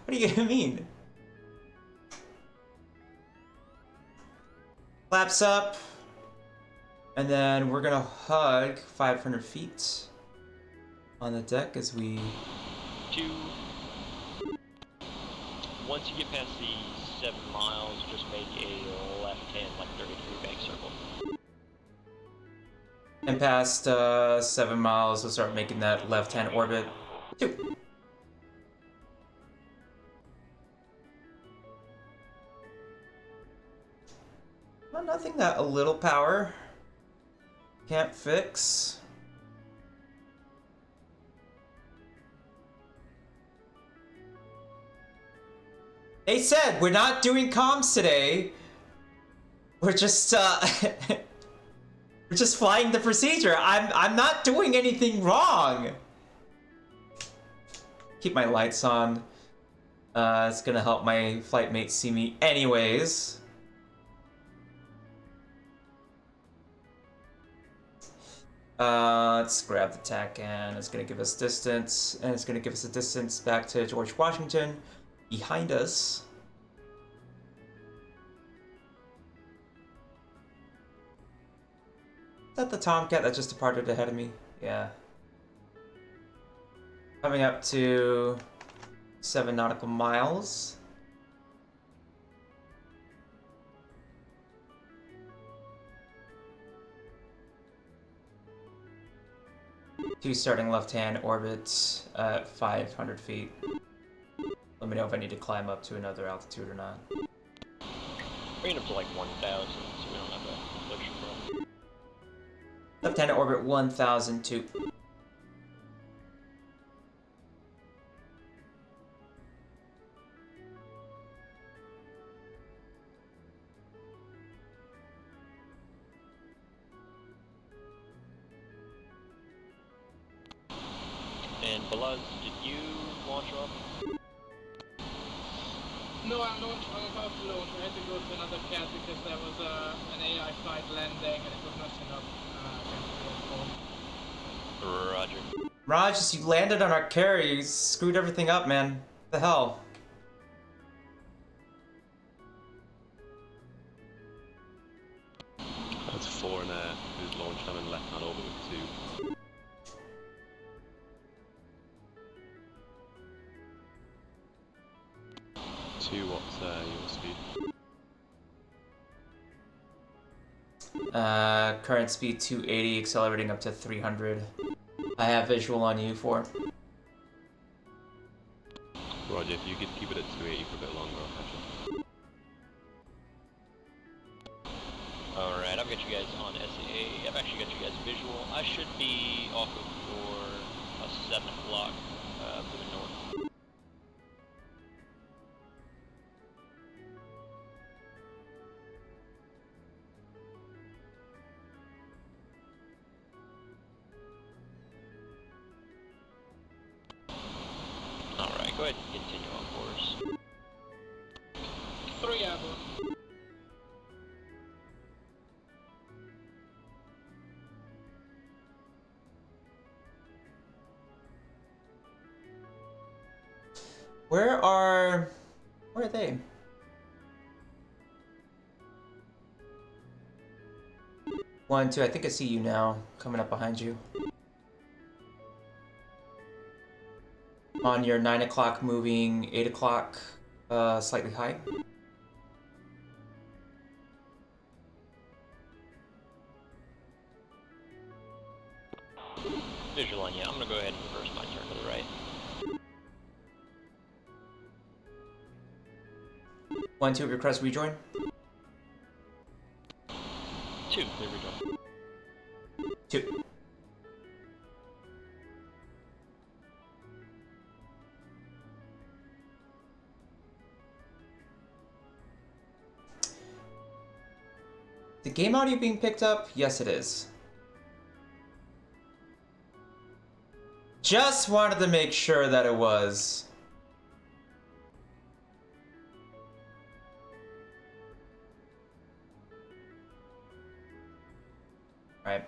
S3: What do you mean? Flaps up. And then we're gonna hug 500 feet on the deck as we...
S4: Once you get past the 7 miles, just make a left hand, like 33 bank circle.
S3: And past 7 miles, we'll start making that left-hand orbit. 2. Well, nothing that a little power can't fix. They said we're not doing comms today. We're just we're just flying the procedure. I'm not doing anything wrong. Keep my lights on. It's gonna help my flight mates see me anyways. Let's grab the TACAN. It's gonna give us distance, and it's gonna give us a distance back to George Washington. Behind us. Is that the Tomcat that just departed ahead of me? Yeah. Coming up to 7 nautical miles. Two starting left-hand orbit at 500 feet. Let me know if I need to climb up to another altitude or not.
S4: Bring it up to like 1,000, so we don't have a collision problem.
S3: Left-hand orbit 1,002.
S4: And Balaz, did you launch off?
S9: No, I'm about to launch. I had to go to another cat because there was an AI flight landing and it was messing up.
S4: Roger.
S3: Raj, you landed on our carrier. You screwed everything up, man. What the hell?
S8: That's 4 in there. Who's launched them in left-hand orbit with 2. What's your speed?
S3: Current speed 280, accelerating up to 300. I have visual on you 4.
S8: Roger, if you could keep it at 280 for a bit longer, I'll catch up.
S4: Alright, I've got you guys on SAA. I've actually got you guys visual. I should be off of your 7 o'clock moving north. Alright, go ahead and continue on course.
S9: 3 airborne.
S3: Where are they? One, two, I think I see you now, coming up behind you. On your 9 o'clock moving 8 o'clock, slightly high.
S4: Visual on you. I'm gonna go ahead and reverse my turn to the right.
S3: 1, 2, request rejoin.
S4: 2, there we go.
S3: 2. The game audio being picked up? Yes, it is. Just wanted to make sure that it was. Right.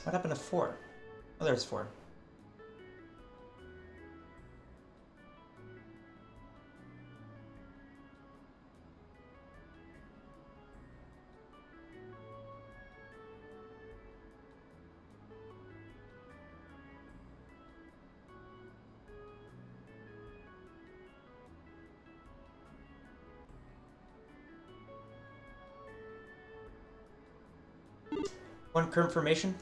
S3: What happened to 4? Oh, there's 4. One confirmation.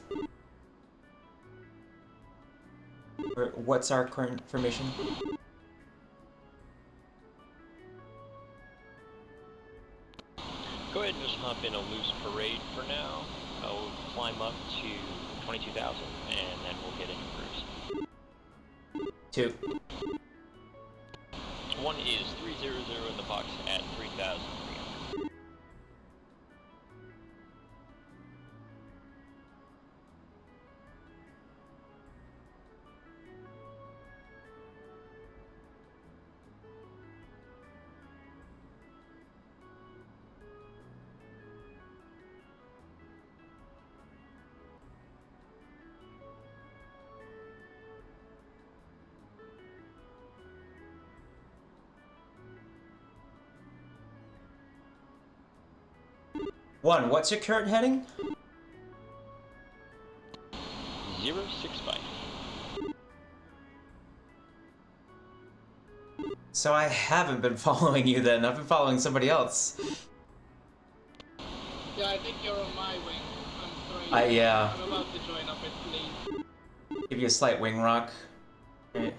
S3: what's our current formation?
S4: Go ahead and just hop in a loose parade for now. We'll climb up to 22,000 and then we'll get into cruise.
S3: 2.
S4: 1 is 300 in the box at 3,300.
S3: One, what's your current heading?
S4: 065.
S3: So I haven't been following you then. I've been following somebody else.
S9: Yeah, I think you're on my wing. I'm throwing.
S3: Yeah.
S9: I'm about to join up with Lee.
S3: Give you a slight wing rock. Right.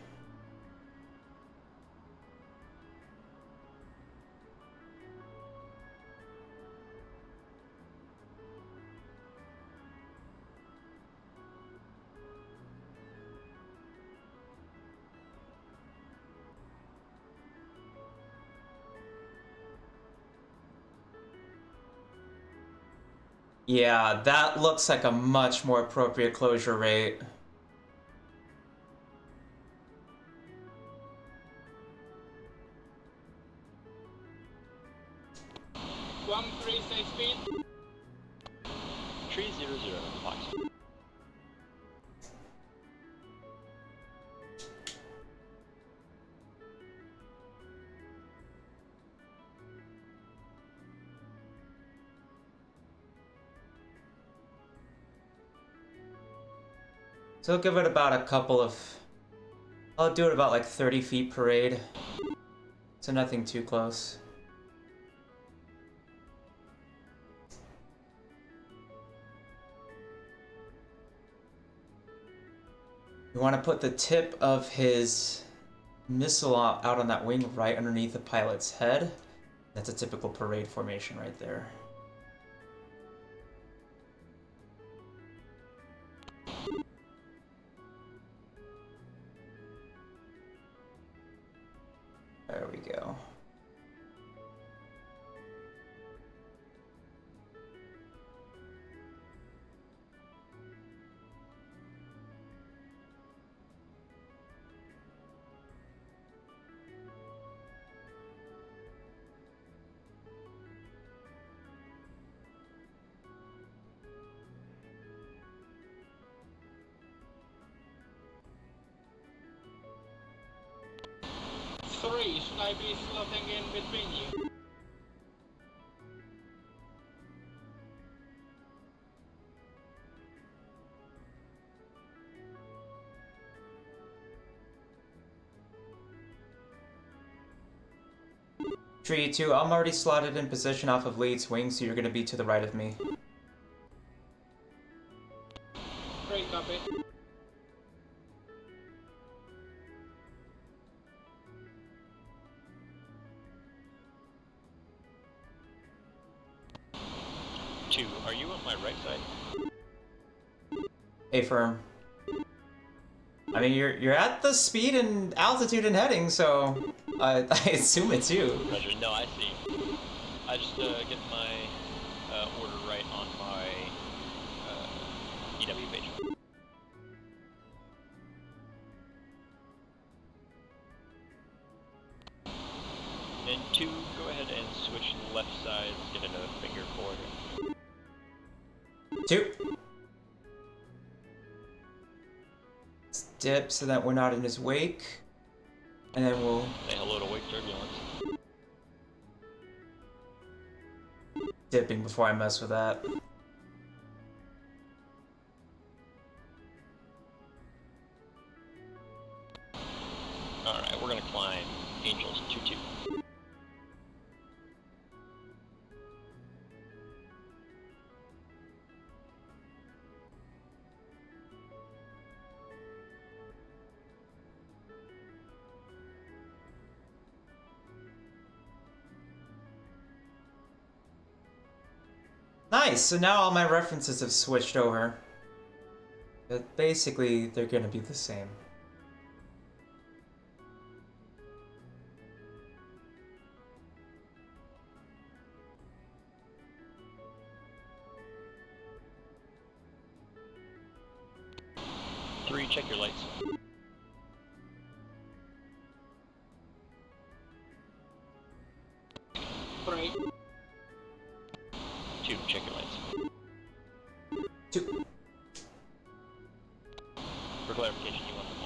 S3: Yeah, that looks like a much more appropriate closure rate.
S9: One 3 say speed.
S4: 300 in the box.
S3: So I'll give it about a couple of... I'll do it about like 30 feet parade. So nothing too close. You want to put the tip of his missile out on that wing right underneath the pilot's head. That's a typical parade formation right there. There we go.
S9: Should I be slotting in between you?
S3: Tree 2, I'm already slotted in position off of Lead's wing, so you're going to be to the right of me.
S9: Great copy.
S4: Are you on my right side?
S3: Affirm. I mean, you're at the speed and altitude and heading, so I assume it's you.
S4: Roger. No, I see. I just get my order right on my EW page. And 2, go ahead and switch left sides, get into finger quarter.
S3: 2. Let's dip so that we're not in his wake. And then we'll...
S4: Say hello to wake turbulence.
S3: Dipping before I mess with that.
S4: Alright, we're gonna climb Angels 2-2.
S3: Nice, so now all my references have switched over. But basically, they're gonna be the same.
S4: Three, check your lights. Three. Two, check your lights.
S3: Two.
S4: For clarification, you want them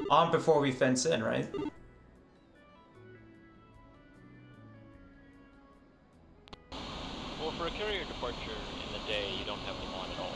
S4: all.
S3: On before we fence in, right?
S4: Well, for a carrier departure in the day, you don't have them on at all.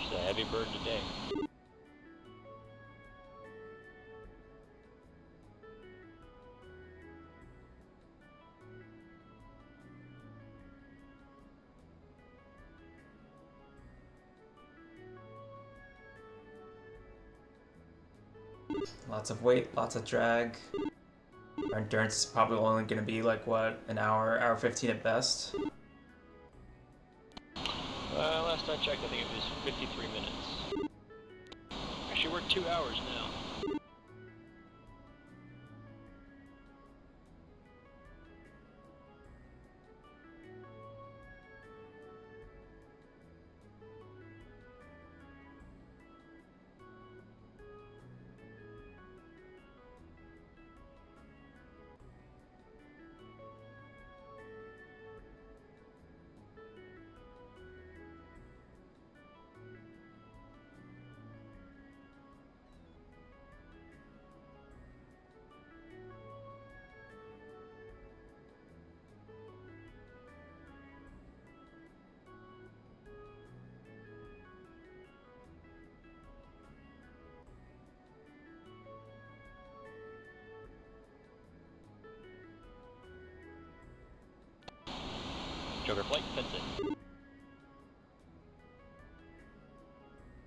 S4: Just a heavy bird today.
S3: Lots of weight, lots of drag. Our endurance is probably only going to be like, what, an hour 15 at best?
S4: Last I checked, I think it was 53 minutes. Actually, we're 2 hours now. Joker flight, fence in.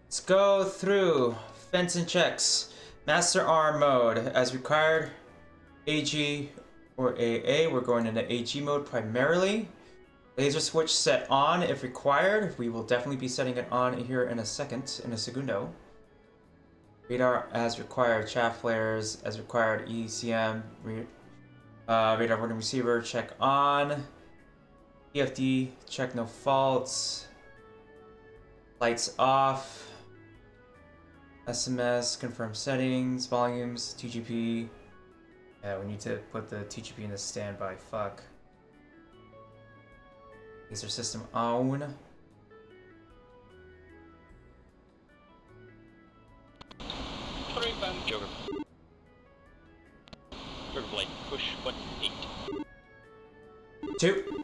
S3: Let's go through fence and checks. Master arm mode. As required, AG or AA. We're going into AG mode primarily. Laser switch set on if required. We will definitely be setting it on here in a segundo. Radar as required. Chaff flares as required. ECM. Radar warning receiver check on. PFD check no faults. Lights off. SMS confirm settings. Volumes. TGP. Yeah, we need to put the TGP in the standby. Fuck. Laser system on.
S4: Joker. Joker flight, push button 8.
S3: 2.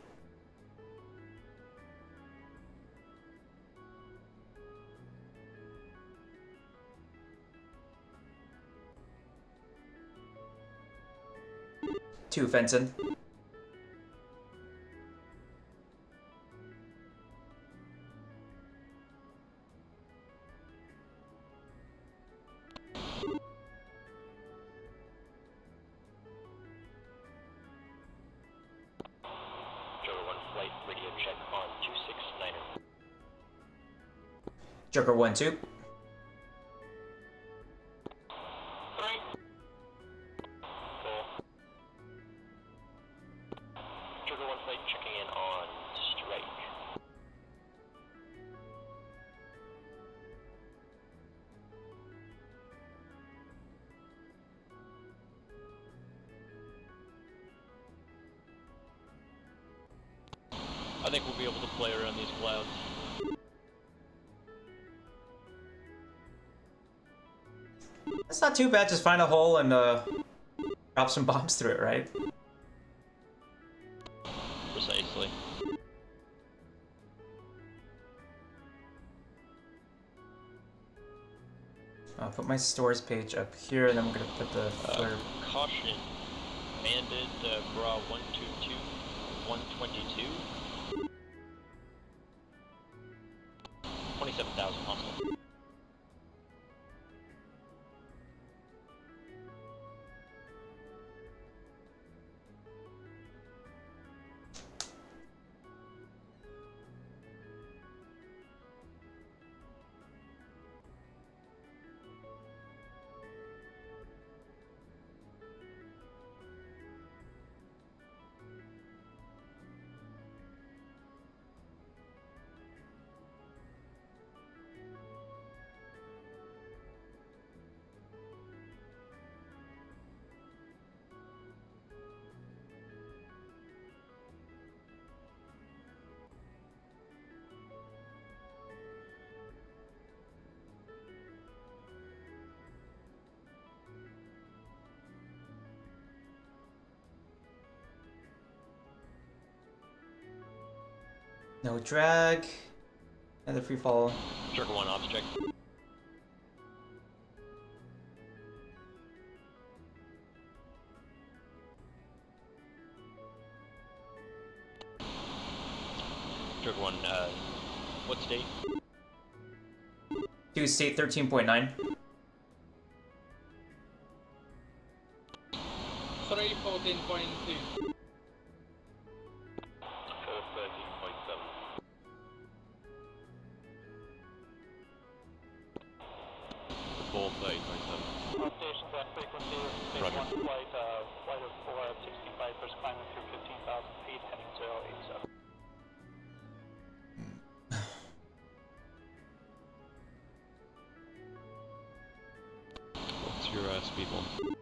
S3: Two, Fenton. Joker 1, 2. 3.
S4: Joker 1 flight checking in on strike. I think we'll be able to play around these clouds.
S3: That's not too bad. Just find a hole and drop some bombs through it, right?
S4: Precisely.
S3: I'll put my stores page up here, and then we're gonna put the flare.
S4: Caution. Bandit, bra 122, 122. 27,000 hostile.
S3: No drag. And the free fall.
S4: Circle 1 ops check. Circle 1, what state?
S3: Do state 13.9.
S9: 314.2.
S8: Full 30.7.
S10: Stations at frequency, stage 1 flight, flight of 4 at 65, first climbing through 15,000 feet, heading 087.
S8: What's your speed one?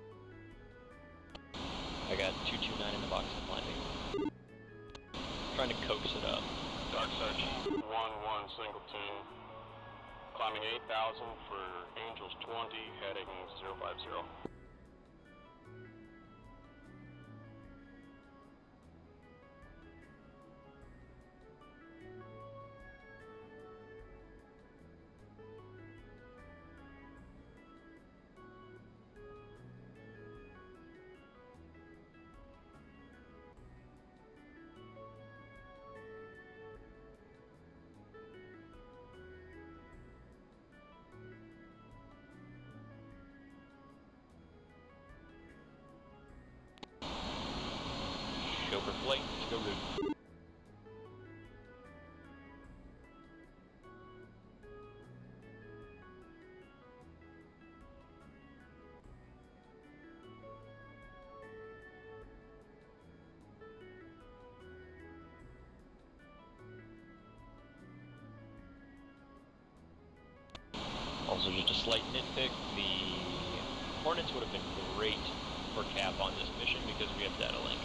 S4: I got 229 in the box of landing. Trying to coax it up.
S10: Dark Search 1-1 Singleton, climbing 8,000 for Angels 20, heading 050.
S4: Chauffeur flight, let's go route. Also, just a slight nitpick, the Hornets would have been great for cap on this mission because we have data link.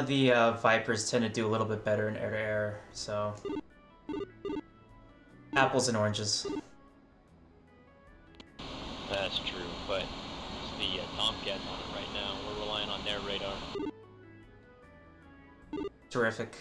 S3: The Vipers tend to do a little bit better in air-to-air, so... Apples and oranges.
S4: That's true, but it's the Tomcats on it right now. We're relying on their radar.
S3: Terrific.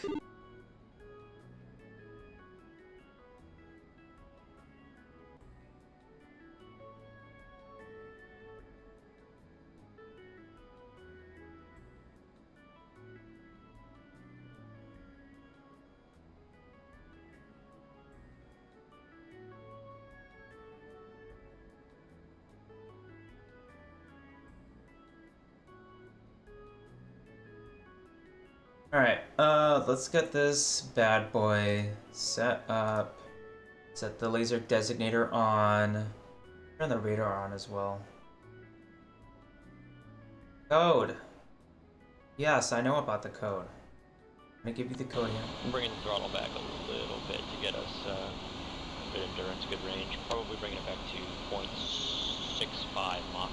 S3: Alright, let's get this bad boy set up. Set the laser designator on. Turn the radar on as well. Code! Yes, I know about the code. I'm gonna give you the code here.
S4: I'm bringing the throttle back a little bit to get us good endurance, good range. Probably bringing it back to 0.65 Mach.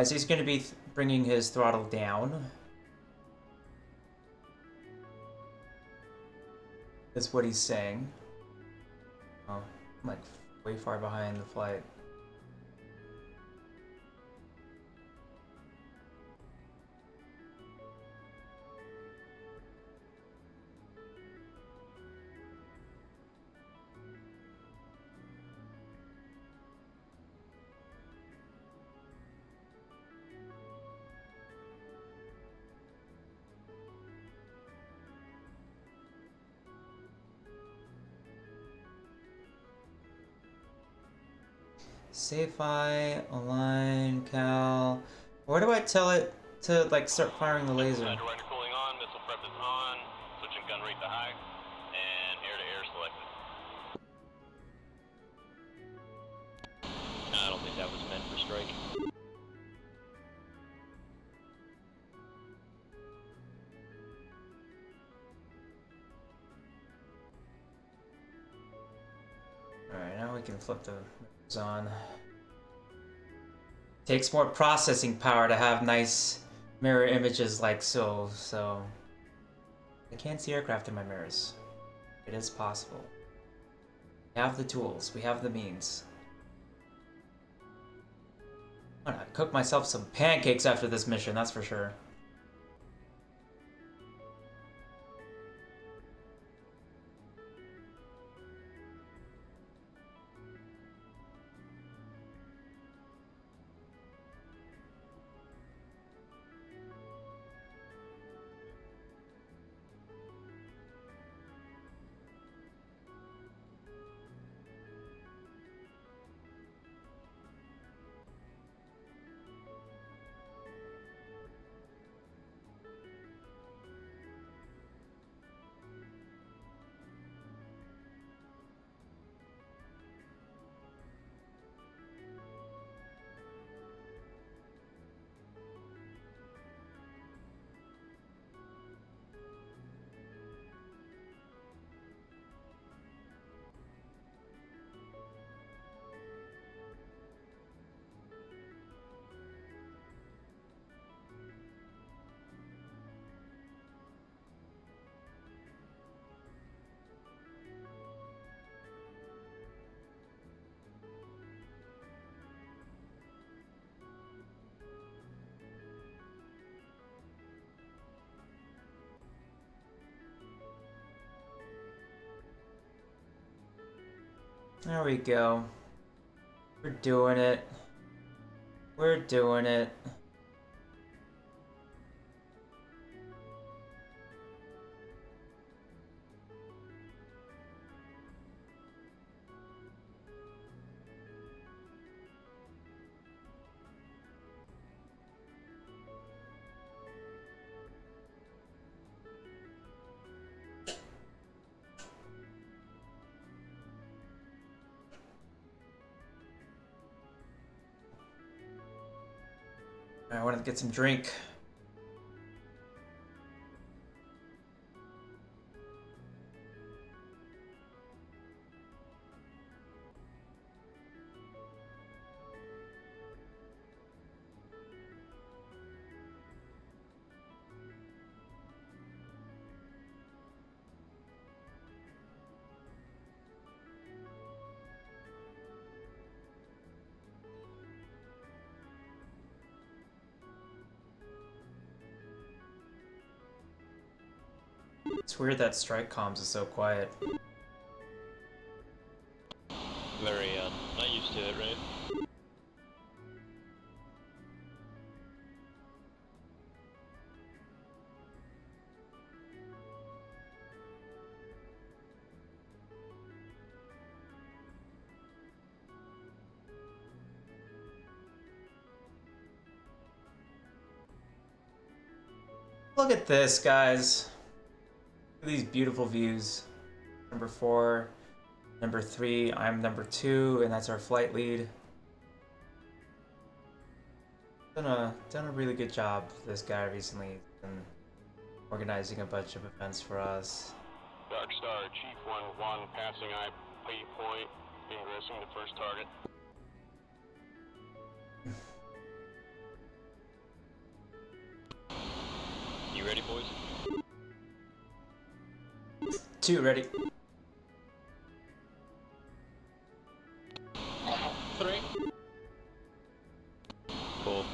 S3: So he's going to be bringing his throttle down. That's what he's saying. Oh, I'm like way far behind the flight. Safe-eye, align, cal. Where do I tell it to like start firing the laser?
S10: Director cooling on, missile prep is on, switching gun rate to high, and air-to-air selected.
S4: I don't think that was meant for strike.
S3: Alright, now we can flip the mirrors on. Takes more processing power to have nice mirror images like so. I can't see aircraft in my mirrors. It is possible. We have the tools, we have the means. I'm gonna cook myself some pancakes after this mission, that's for sure. There we go. We're doing it. We're doing it. I wanted to get some drink. It's weird that strike comms is so quiet.
S4: Very, not used to it, right?
S3: Look at this, guys. Look at these beautiful views. Number 4, number 3, I'm number 2, and that's our flight lead. Done a really good job, this guy recently. He's been organizing a bunch of events for us.
S10: Dark Star, Chief 1-1, passing IP point, ingressing the first target.
S4: ready, boys?
S3: 2 ready.
S9: 3.
S4: Cool.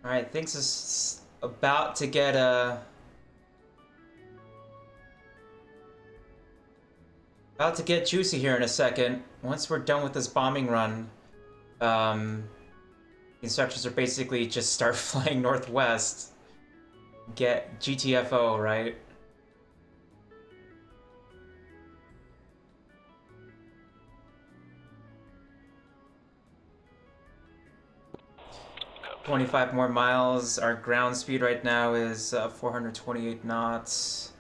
S3: All right, things is about to get juicy here in a second. Once we're done with this bombing run, the instructions are basically just start flying northwest, get GTFO, right? $25 more miles. Our ground speed right now is 428 knots.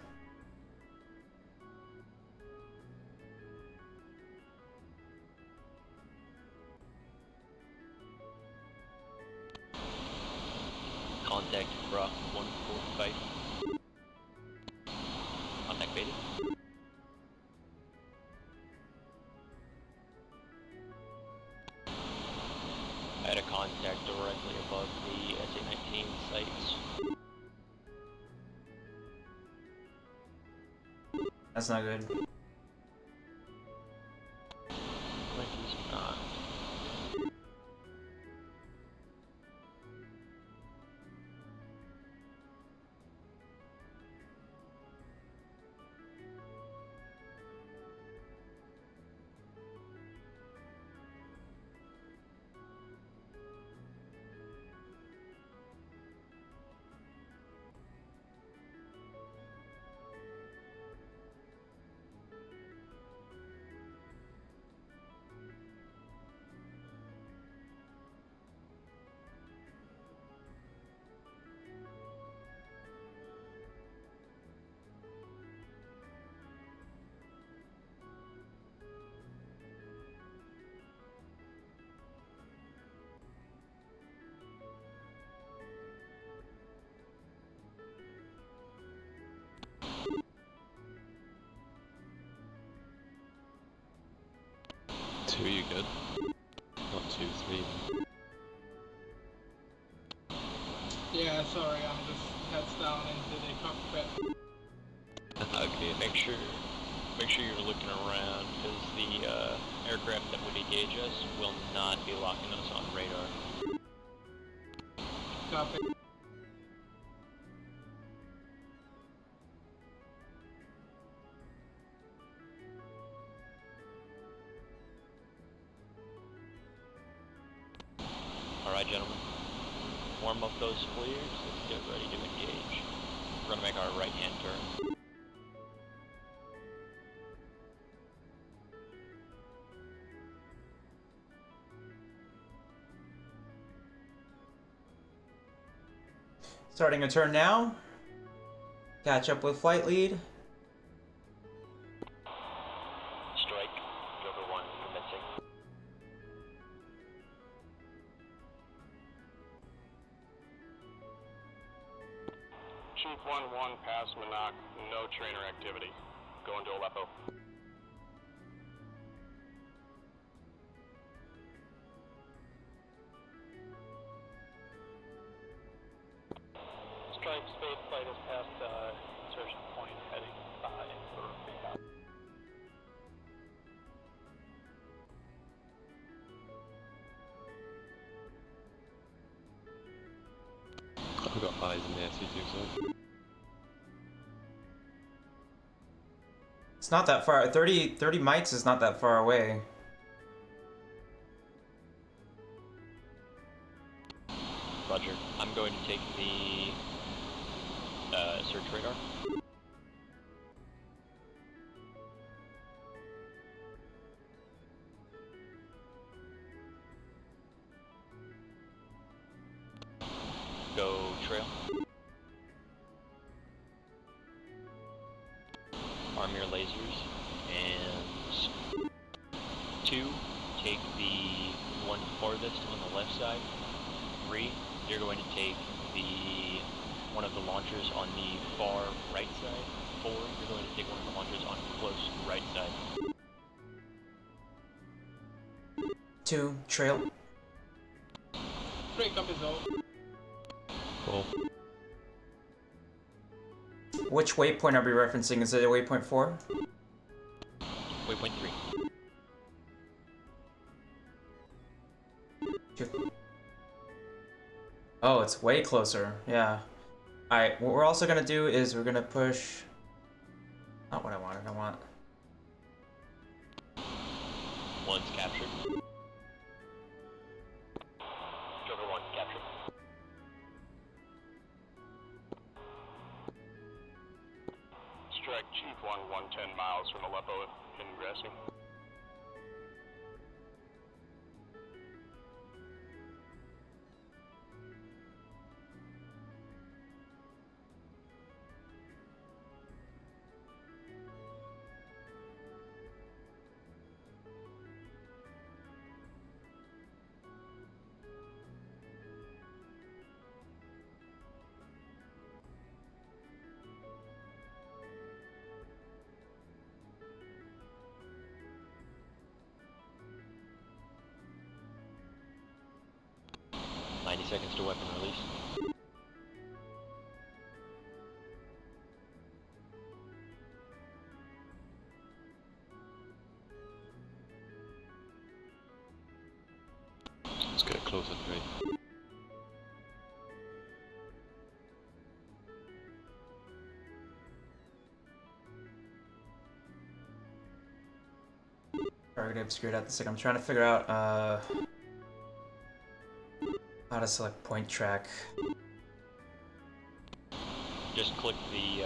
S4: Contact Brock 145. Contact beta. I had a contact directly above the SA-19 sites.
S3: That's not good.
S4: What is not?
S11: Two, you good? Not 2, 3.
S9: Yeah, sorry, I'm just heads down into the cockpit.
S4: Okay, make sure you're looking around, because the aircraft that would engage us will not be locking us on radar.
S9: Copy.
S4: Alright, gentlemen. Warm up those flares. Let's get ready to engage. We're gonna make our right-hand turn.
S3: Starting a turn now. Catch up with flight lead.
S4: Strike. Joker 1 commencing.
S2: Chief 1-1 past Monarch, no trainer activity. Going to Aleppo.
S10: Strike space flight is past insertion point, heading in for recap.
S11: I've got eyes in the SC2, so.
S3: It's not that far. 30 mites is not that far away.
S4: Roger. I'm going to take the search radar. Go trail. Arm your lasers, and 2, take the one farthest on the left side. 3, you're going to take the one of the launchers on the far right side. 4, you're going to take one of the launchers on close right side.
S3: 2, trail.
S9: 3, copy zone.
S4: Cool.
S3: Which waypoint are we referencing? Is it a waypoint 4?
S4: Waypoint 3.
S3: 2. Oh, it's way closer. Yeah. Alright, what we're also gonna do is we're gonna push... Not what I wanted, I want...
S4: 1's captured. Joker 1 captured.
S12: Strike Chief 1, 110 miles from Aleppo ingressing.
S4: Seconds to weapon release.
S11: Let's get closer to me.
S3: Target obscured at the second. I'm trying to figure out how to select point track.
S4: Just click the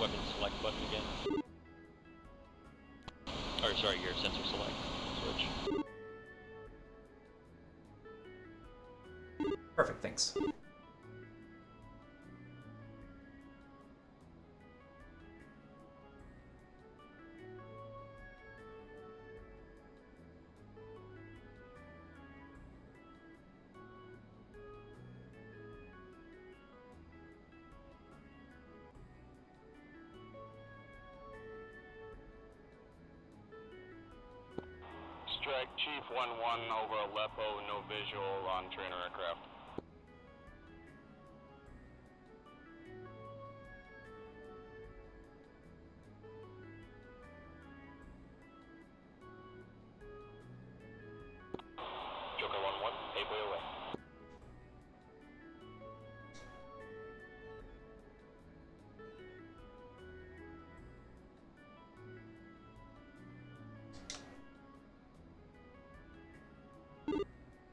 S4: weapon select button again. Or sorry, your sensor select switch.
S3: Perfect, thanks.
S12: Strike Chief 1-1 over Aleppo, no visual on trainer aircraft.
S4: Joker 1-1, paveway away.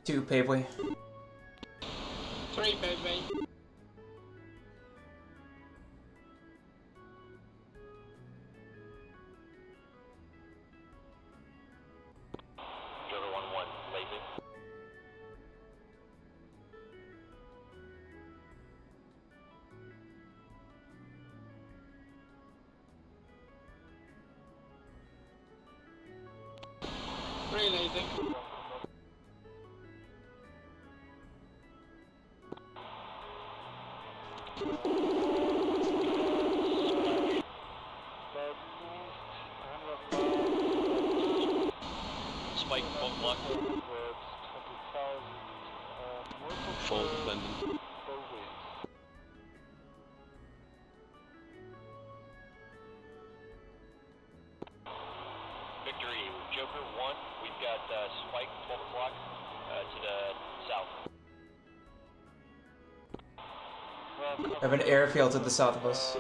S3: Two paveway.
S9: 3 paveway.
S4: Joker 1-1, lazy.
S9: Three lazy.
S4: Spike, bolt block.
S11: Full blending.
S4: Victory, Joker 1, we've got Spike, 12 o'clock, to the south.
S3: I have an airfield to the south of us.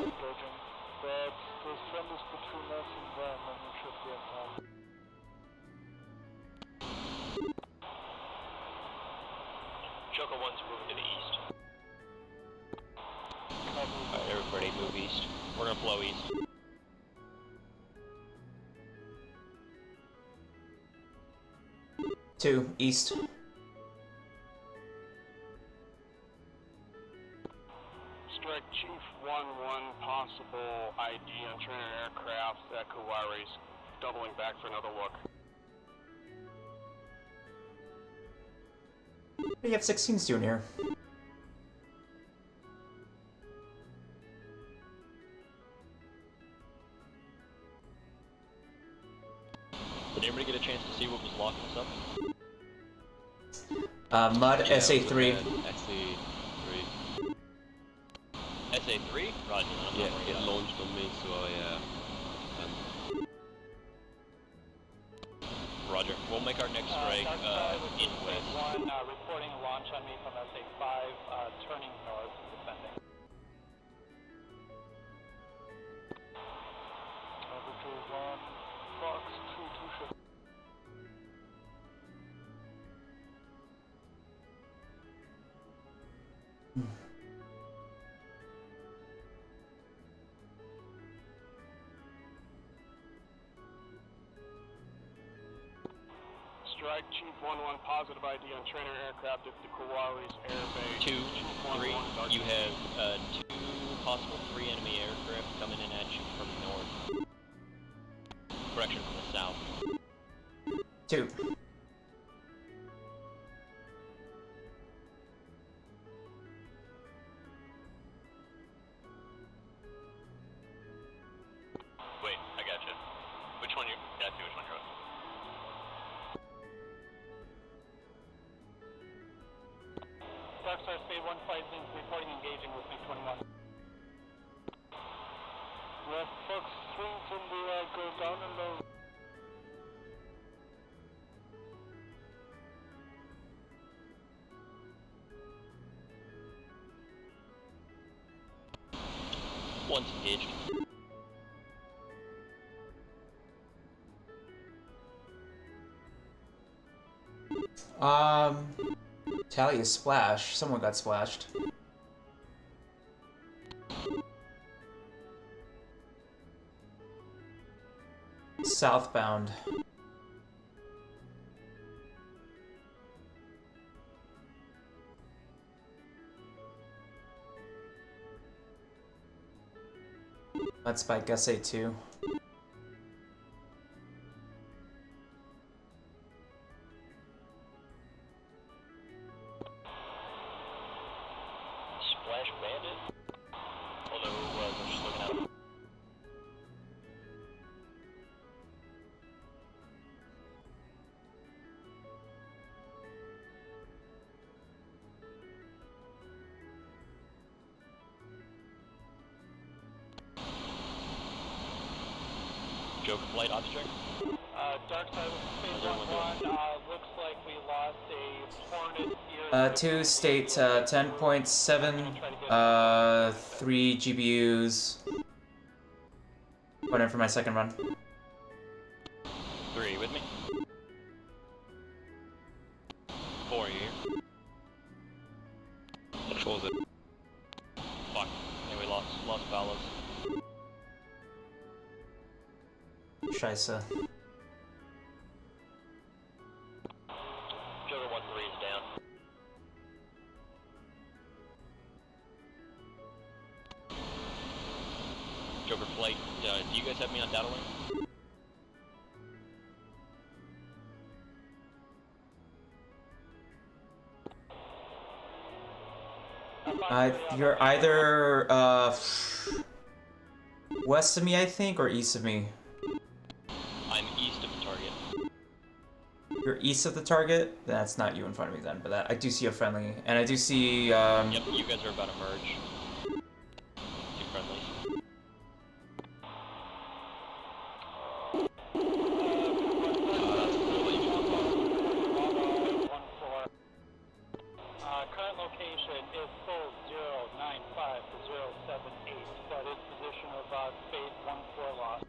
S4: Joker 1's moving to the east. Alright, everybody move east. We're gonna flow east.
S3: Two, east.
S12: Strike Chief 1-1, possible ID on trainer aircraft at Kuwari's, doubling back for another look.
S3: What do you have 16s doing here? Mud
S11: Yeah,
S3: SA3.
S11: SA3.
S4: SA3? Roger. I'm
S11: Yeah,
S4: not worried
S11: it
S4: about
S11: launched on me, so I
S4: Roger. We'll make our next strike in west.
S10: One reporting a launch on me from SA5, turning north, descending. Victory 1, Fox 227.
S12: Strike Chief 1-1, positive ID on trainer aircraft at the Kuwari's Air Base.
S4: 2,
S12: Chief
S4: 3,
S12: 1-1,
S4: you have 2, possible 3 enemy aircraft coming in at you from the north. Correction, from the south.
S3: 2.
S4: Wait, I gotcha. Which one you got to? Which one you're on?
S10: Darkstar State 1 flight is reporting engaging with MiG-21.
S12: Left Fox 3 from the go down and low.
S4: One's engaged.
S3: Tally a splash. Someone got splashed. Southbound. Let's spike SA2.
S4: Splash Bandit? Although, I'm just looking at him. Joker flight object?
S10: Darkside Phase 1-1, looks like we lost a Hornet here.
S3: 2 state 10.7, 3 GPUs. Went in for my second run.
S4: 3, with me? 4 here.
S11: Which was it?
S4: Fuck. Yeah, we lost Ballas.
S3: Scheisse.
S4: Joker 1-3 is down. Joker flight, do you guys have me on data link?
S3: You're either west of me, I think, or east of me.
S4: I'm east of the target.
S3: You're east of the target? That's not you in front of me then, but I do see a friendly, and I do see.
S4: Yep, you guys are about to merge. Two friendlies.
S10: Current location is full 095 to 078. That is position of Phase 1-4 loss.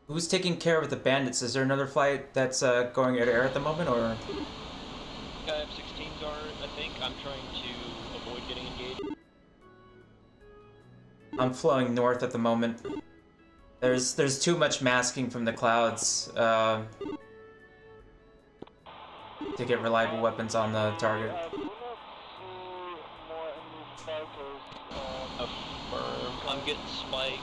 S3: Who's taking care of the bandits? Is there another flight that's going air-to-air at the moment, or?
S4: F-16s are, I think. I'm trying to avoid getting engaged.
S3: I'm flowing north at the moment. There's too much masking from the clouds to get reliable weapons on the target.
S4: Affirm. I'm getting spiked.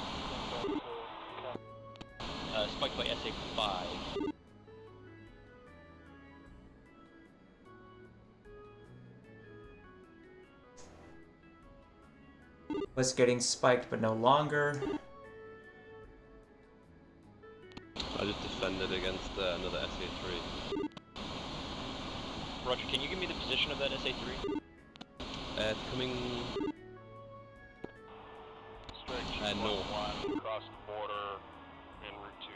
S4: Spiked by SA-5.
S3: Was getting spiked, but no longer.
S11: I just defended against another SA-3.
S4: Roger, can you give me the position of that SA-3?
S11: It's coming north.
S12: Across the border en route to.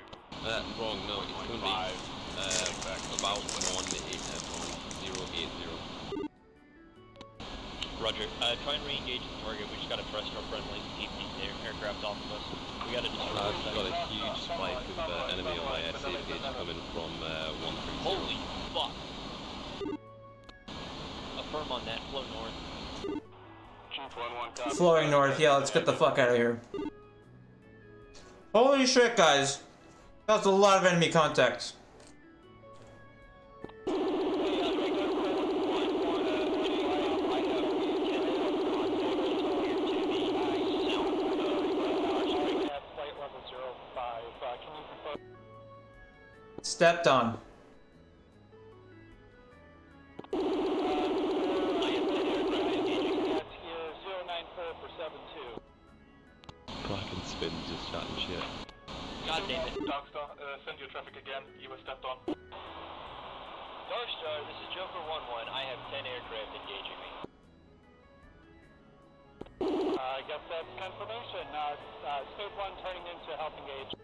S11: Wrong, no, it's going to be about 080.
S4: Roger, try and re-engage the target. We just got to trust our friendlies to keep these aircraft off of us. We got to destroy
S11: I've got a huge spike of enemy on my SA page coming from 130.
S4: Holy fuck! Affirm on that, flow north.
S3: Flowing north, yeah, let's get the fuck out of here. Holy shit, guys. That's a lot of enemy contacts. Stepped on.
S11: Fucking spin, just chatting shit.
S4: God damn it.
S12: Darkstar, send your traffic again. You were stepped on.
S4: Darkstar, this is Joker 1-1. I have 10 aircraft engaging me.
S10: I guess that's confirmation. State 1 turning into help engage.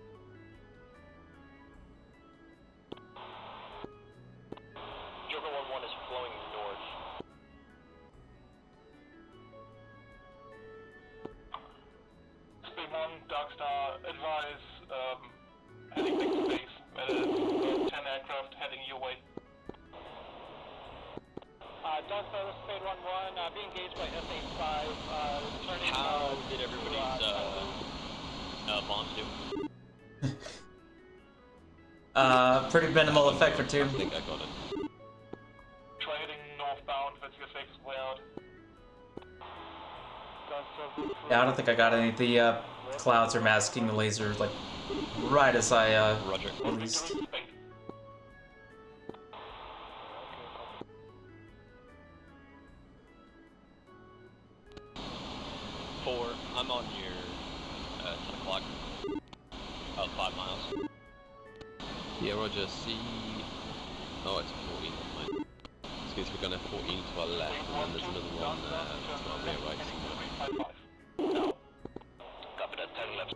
S4: Joker 1-1 is flowing north.
S12: State 1, Darkstar, advise heading back to base. 10 aircraft heading your way.
S10: Darkstar, this is State 1-1. Be engaged by SA-5. Turning.
S4: How did everybody's bombs do?
S3: Pretty minimal effect for 2.
S11: I think I got it.
S12: Try heading northbound, that's your safest way out.
S3: Yeah, I don't think I got any. The clouds are masking the laser, like, right as I
S4: Roger.
S3: released.
S4: 4, I'm on your 10 o'clock. About 5 miles.
S11: Yeah, Roger, see... Oh, it's 14, fine. This means we're going to 14 to our left, and then there's another one to our rear right somewhere.
S12: Copy that, 10 left.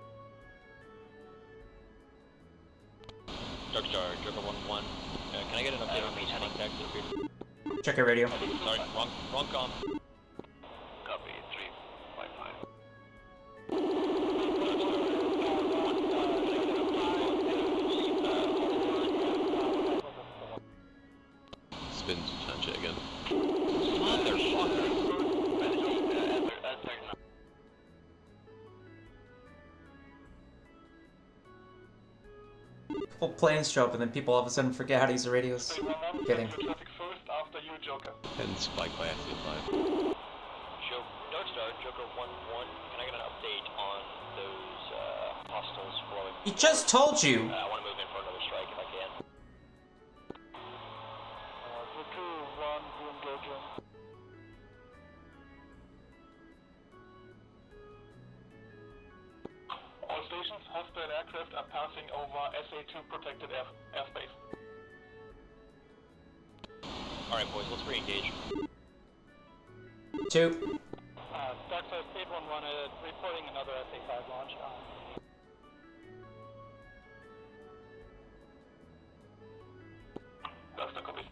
S4: Darkstar, Joker 1-1. Can I get an update on these contacts that appeared?
S3: Check your radio.
S4: Sorry, wrong comm.
S12: Copy, 355.
S11: Spin to change it again.
S3: Couple planes show up and then people all of a sudden forget how to use the radios. Kidding.
S12: Traffic first, after you, Joker.
S11: And spike by SA-5.
S4: Darkstar, Joker 1-1. Can I get an update on those hostiles flowing?
S3: He just told you!
S4: I want to move in for another strike if I can.
S10: Joker 1, re-engaging.
S12: All stations, hostile aircraft are passing over SA-2 protected airspace.
S4: Alright, boys, let's re-engage.
S3: 2.
S10: Darkstar, State 1-1, reporting another SA-5 launch.
S12: Darkstar, copy.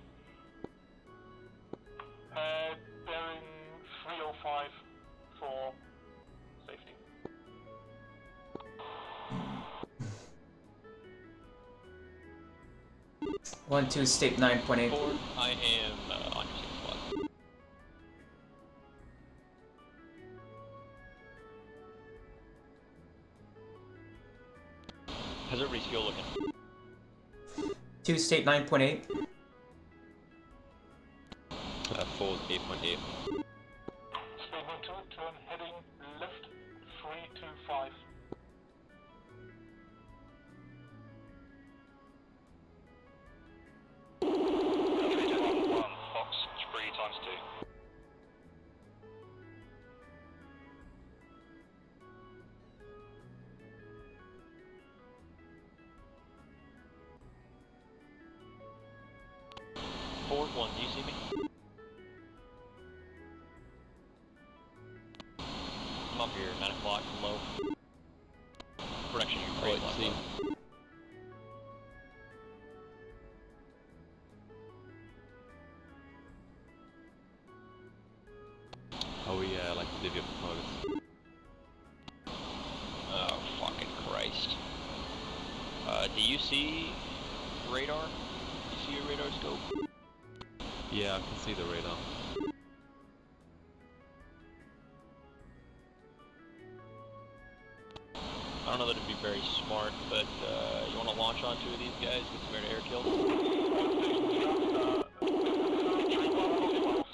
S12: Bearing 305 for safety.
S3: One, 2, state 9.8.
S4: 4, I am on your 6 squad. How's everybody's fuel looking?
S3: 2, state 9.8.
S11: 4 is 8.8.
S12: State 1-2, turn heading left 325.
S4: Fox 3 times 2. 1, do you see me? I'm up here, 9 o'clock, low. Production, you're right,
S11: see. Oh yeah, like divvy up the targets.
S4: Oh, fucking Christ. Do you see radar? Do you see your radar scope?
S11: Yeah, I can see the radar.
S4: I don't know that it'd be very smart, but you want to launch on 2 of these guys, get some air-to-air kills?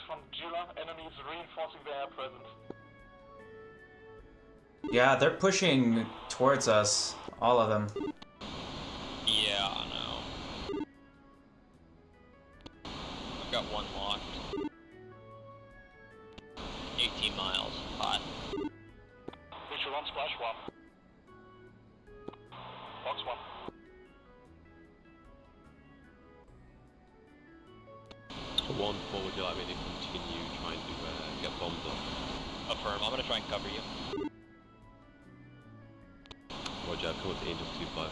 S12: From Gila, enemies reinforcing their air presence.
S3: Yeah, they're pushing towards us, all of them.
S4: Yeah, I know. I've got 1 locked. 18 miles, hot.
S12: Visual on splash 1. Box 1.
S11: So 1, 4, would you like me to continue trying to get bombs off?
S4: Affirm, I'm gonna try and cover you.
S11: Roger, come up to Angel 2-5.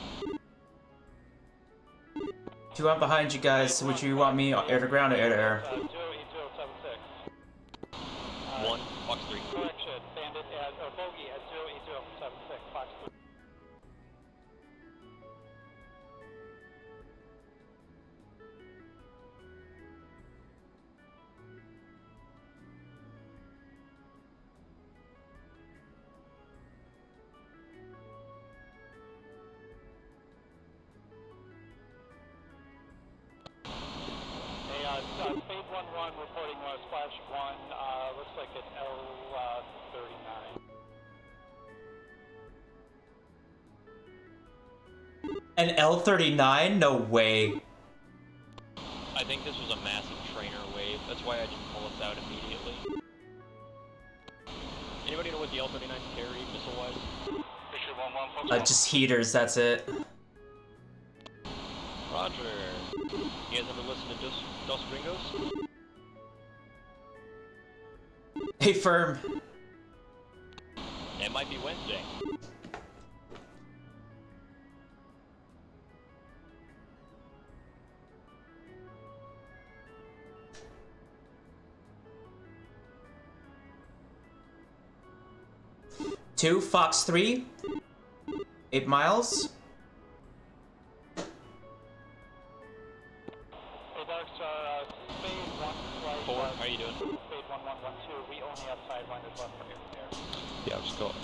S3: 2, I'm behind you guys. Would you want me air to ground or air to air?
S10: 08076.
S4: 1, box 3.
S10: Correction, bandit at, bogey at 08076, box 3. Fade 1-1 reporting splash 1, looks like an L39.
S3: An L39? No way.
S4: I think this was a massive trainer wave, that's why I didn't pull us out immediately. Anybody know what the L39 carry, missile-wise?
S3: Just heaters, that's it.
S4: Roger. You guys ever listen to Dos Gringos?
S3: Hey, Firm.
S4: It might be Wednesday.
S3: Two, Fox 3. 8 miles.
S10: Spade 1, flight,
S4: 4, how are you doing?
S10: Spade 1112, we only have sidewinders left from here.
S11: Yeah, I've just got,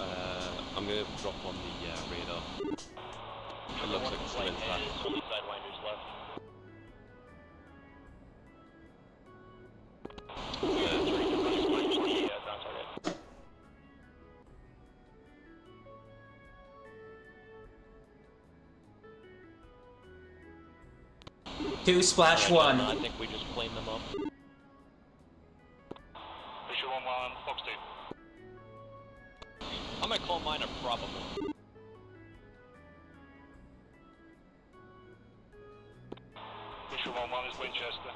S11: I'm gonna drop on the radar. It looks like it's still intact.
S4: Only sidewinders left. Ground target.
S3: 2, splash 1.
S4: I think we just cleaned them up.
S12: Visual 1, Fox 2.
S4: I'm gonna call mine a probable.
S12: Visual 1 is Winchester.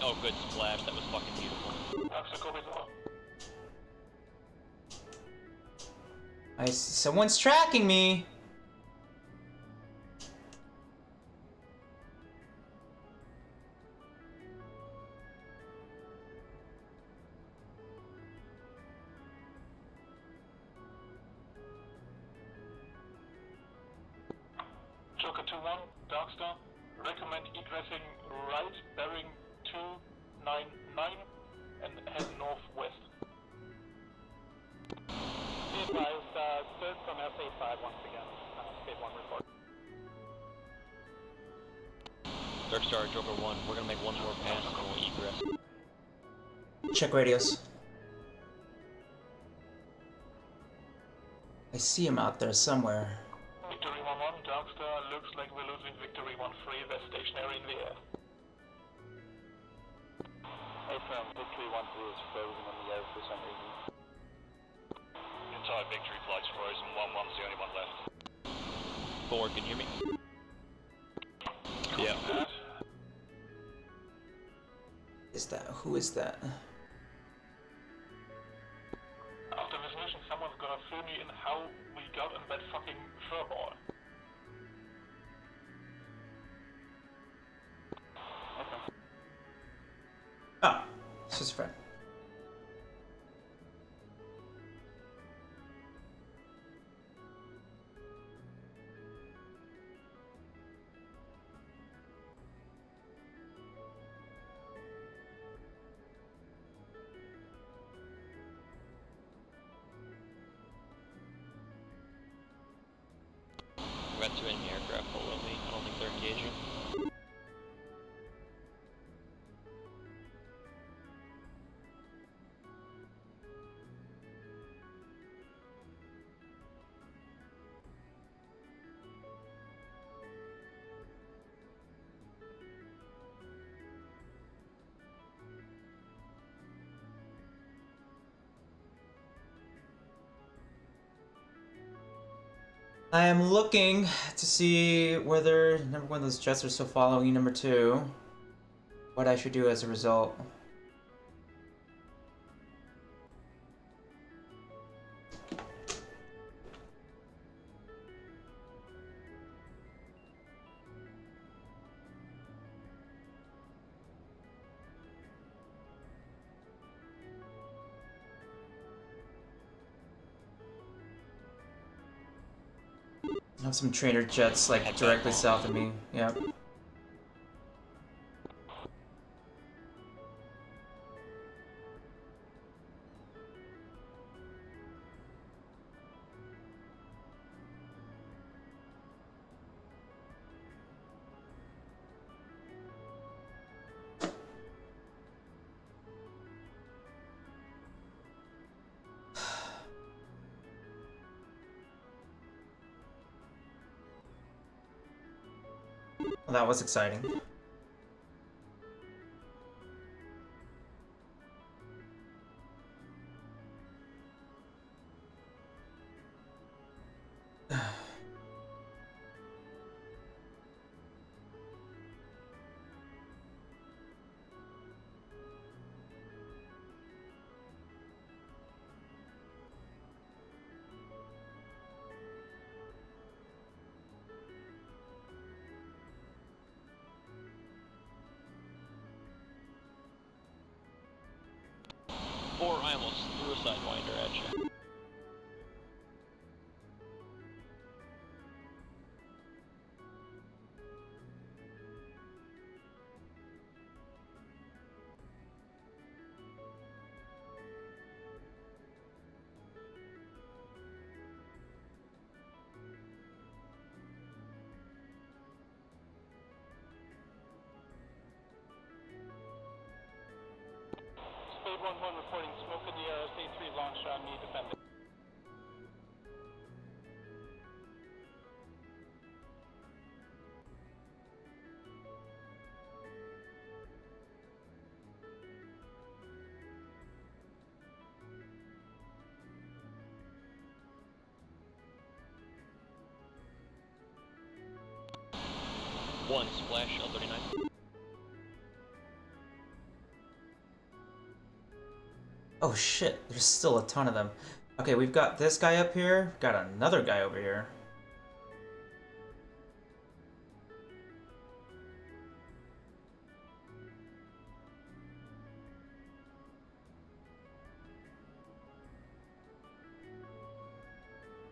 S4: Oh, good splash. That was fucking beautiful.
S3: Someone's tracking me.
S12: Joker 2-1, Darkstar. Recommend egressing right, bearing 299, and head northwest.
S10: Be advised, third from SA5 once again. Spade 1 report.
S4: Darkstar, Joker 1, we're gonna make one more pass and we'll egress.
S3: Check radios. I see him out there somewhere.
S12: Victory 1-1, Darkstar. Looks like we're losing Victory 1-3. They're stationary in the air.
S10: Hey, from Victory 1-3 is frozen in the air for some reason.
S12: Entire Victory flight's frozen. 1-1's the only one left.
S4: 4, can you hear me?
S11: Yeah.
S3: is that? Who is that?
S10: After this mission, someone's gonna fill me in how we got in that fucking furball. Okay.
S3: Ah, it's just a friend.
S4: We've got 2 enemy aircraft below me. I don't think they're engaging.
S3: I am looking to see whether number 1 those jets are still following number 2. What I should do as a result. I have some trainer jets like directly south of me. Yep. Well, that was exciting.
S4: I almost threw a sidewinder at you.
S10: Spade 1-1 reporting smoke in the air. A-3 launch on me defending.
S4: One splash, L39.
S3: Oh shit, there's still a ton of them. Okay, we've got this guy up here, got another guy over here.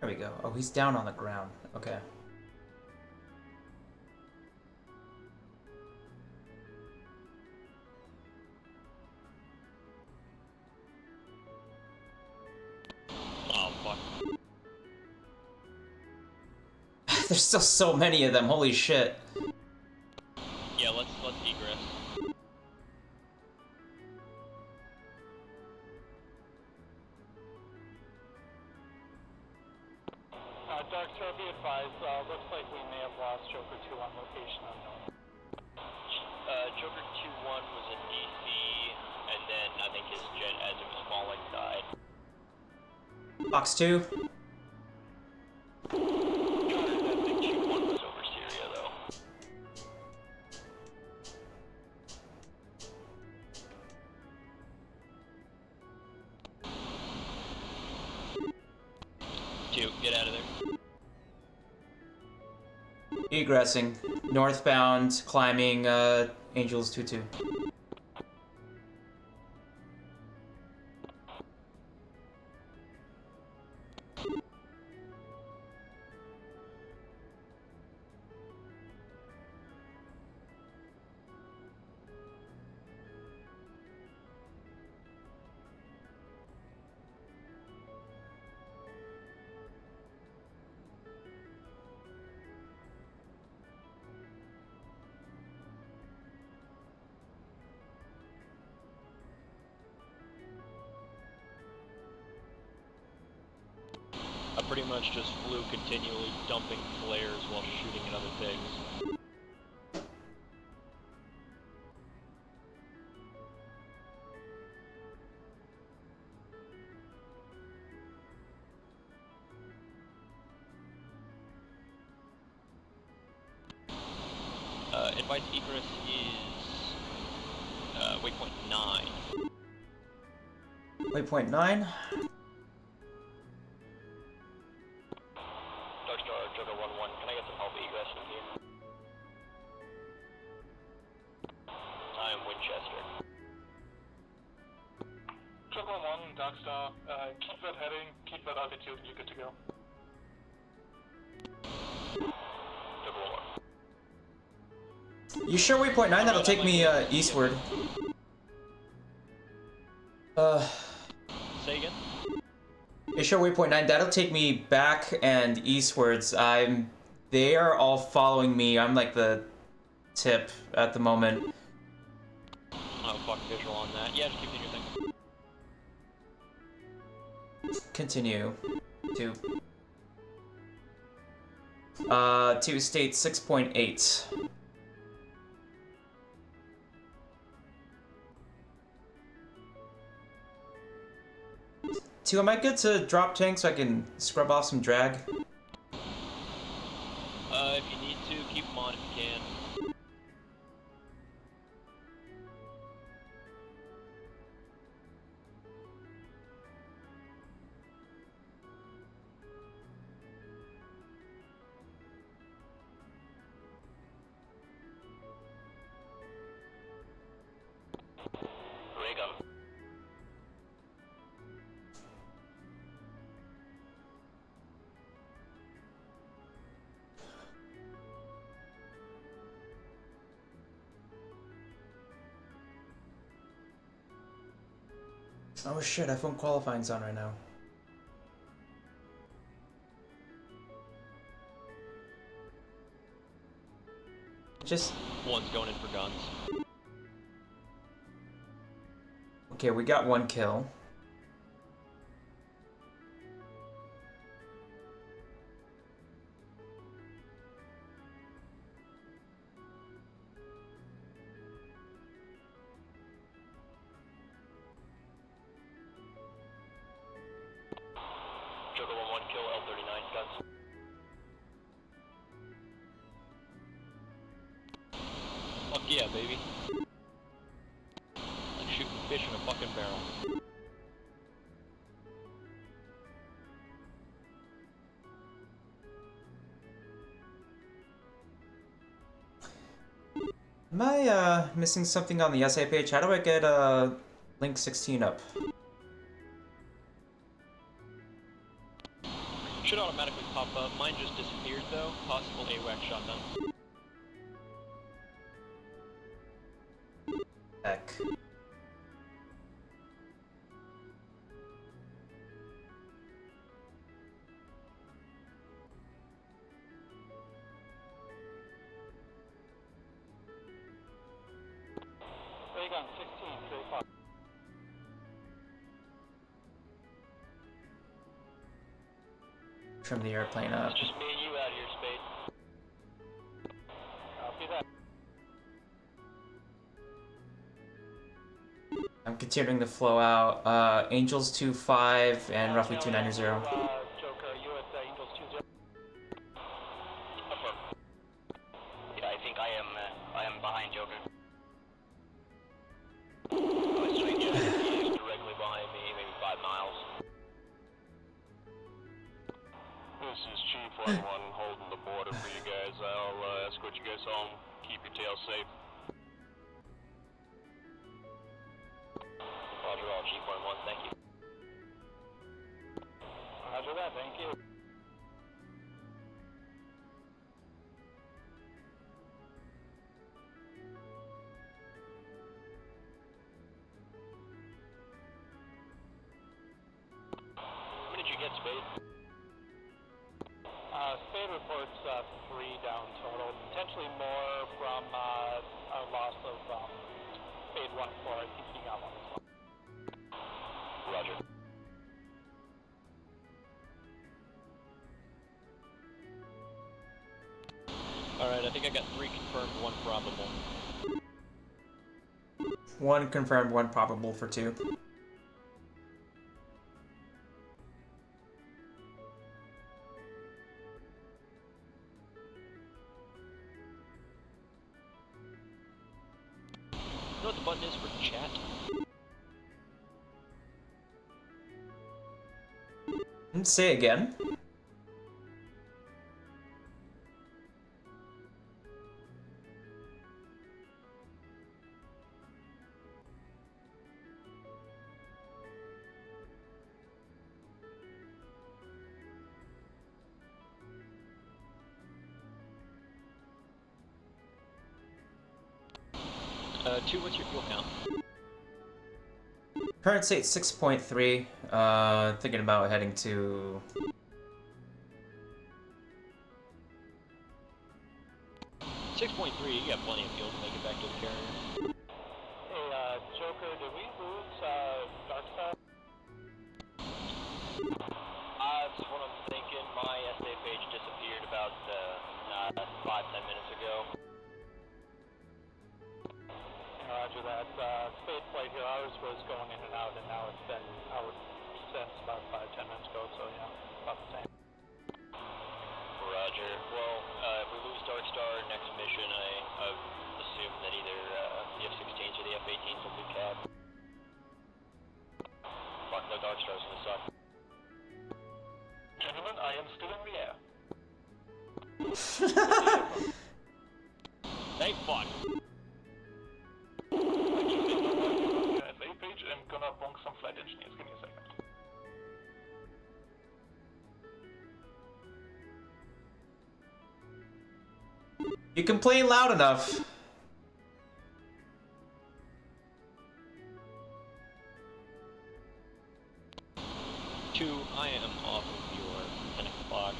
S3: There we go. Oh, he's down on the ground. Okay.
S4: Oh, fuck.
S3: There's still so many of them, holy shit.
S4: Yeah, let's egress.
S10: Dark Star, be advised, looks like we may have lost Joker 2 on location unknown.
S4: Joker 2-1 was in DC, and then I think his jet, as it was falling, died.
S3: Box 2.
S4: I think 2-1 was over Syria, though.
S3: Egressing. Northbound, climbing Angels 2-2.
S4: I pretty much just flew continually dumping flares while shooting at other things. Advice egress is waypoint 9.
S3: Waypoint 9.
S4: Darkstar, Joker 1-1, can I get some help egress from here? I am Winchester.
S10: Joker 1-1, Darkstar, keep that heading, keep that altitude, and you're good to go.
S4: Joker 1-1.
S3: You sure waypoint 9? That'll take me eastward.
S4: Say again?
S3: You sure waypoint 9? That'll take me back and eastwards. They are all following me. I'm like the tip at the moment.
S4: Oh, fuck visual on that. Yeah, just keep doing your thing.
S3: Continue. 2. 2 state 6.8. 2, am I good to drop tank so I can scrub off some drag?
S4: If you need to, keep them on if you can. Rig 'em.
S3: Oh shit, F1 qualifying's on right now. Just...
S4: One's going in for guns.
S3: Okay, we got 1 kill.
S4: Joker 1-1, kill L39 guns. Fuck yeah, baby. Like shooting fish in a fucking barrel.
S3: Am I missing something on the essay page? How do I get link 16 up?
S4: Should automatically pop up. Mine just disappeared though. Possible AWAC shotgun.
S3: Heck.
S10: Raygun 16, 35.
S3: Trim the airplane up.
S4: It's just me and you out here, Spade.
S10: Copy that.
S3: I'm continuing to flow out. Angels 2-5 and roughly 290.
S10: Joker, you at Angels 2-0.
S4: Affirm. Yeah, I think I am behind Joker. He's directly behind me, maybe 5 miles.
S12: This is Chief 1-1 holding the border for you guys. I'll escort you guys home. Keep your tails safe.
S4: Roger all, G11, thank you.
S10: Roger that, thank you.
S4: What did you get, Spade?
S10: Spade reports 3 down total, potentially more from a loss of Spade 1-4. I think he got one as well.
S4: Roger. Alright, I think I got 3 confirmed, 1 probable.
S3: 1 confirmed, 1 probable for 2.
S4: You know what the button is for chat?
S3: Say again.
S4: Two, what's your fuel count?
S3: Current state 6.3. Thinking about heading to
S4: 6.3, you got plenty of fuel to make it back to the carrier.
S10: Hey, Joker, did we lose Darkstar?
S4: That's what I'm thinking. My SA page disappeared about 5-10 minutes ago.
S10: Roger that. Spade flight here, ours was going in and out, and now it's been out since about 5-10 minutes ago, so yeah, about the same.
S4: Roger. Well, if we lose Darkstar next mission, I assume that either the F-16s or the F-18s will do cab. Fuck, no Darkstars in the suck.
S10: Gentlemen, I am still in the air.
S4: Thank fuck.
S10: SA page and gonna bonk some flight engineers. Give me a second.
S3: You complain loud enough.
S4: Two, I am off of your 10 o'clock,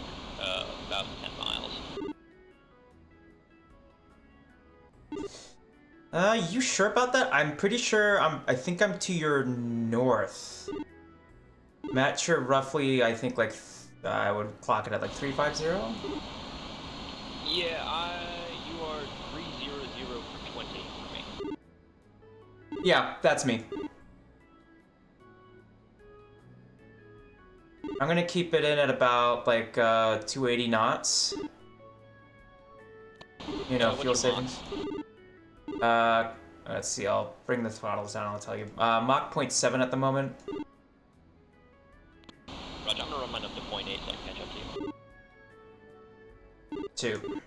S4: about 10 miles.
S3: You sure about that? I'm pretty sure I think I'm to your north. Matt, you're roughly, I think, like, I would clock it at like 350?
S4: Yeah, you are 300 for 20 for me.
S3: Yeah, that's me. I'm gonna keep it in at about, like, 280 knots. You know, fuel savings. Let's see, I'll bring the throttles down, I'll tell you. Mach 0.7 at the moment.
S4: Roger, I'm gonna run mine up to 0.8 so I can catch up to you.
S3: 2.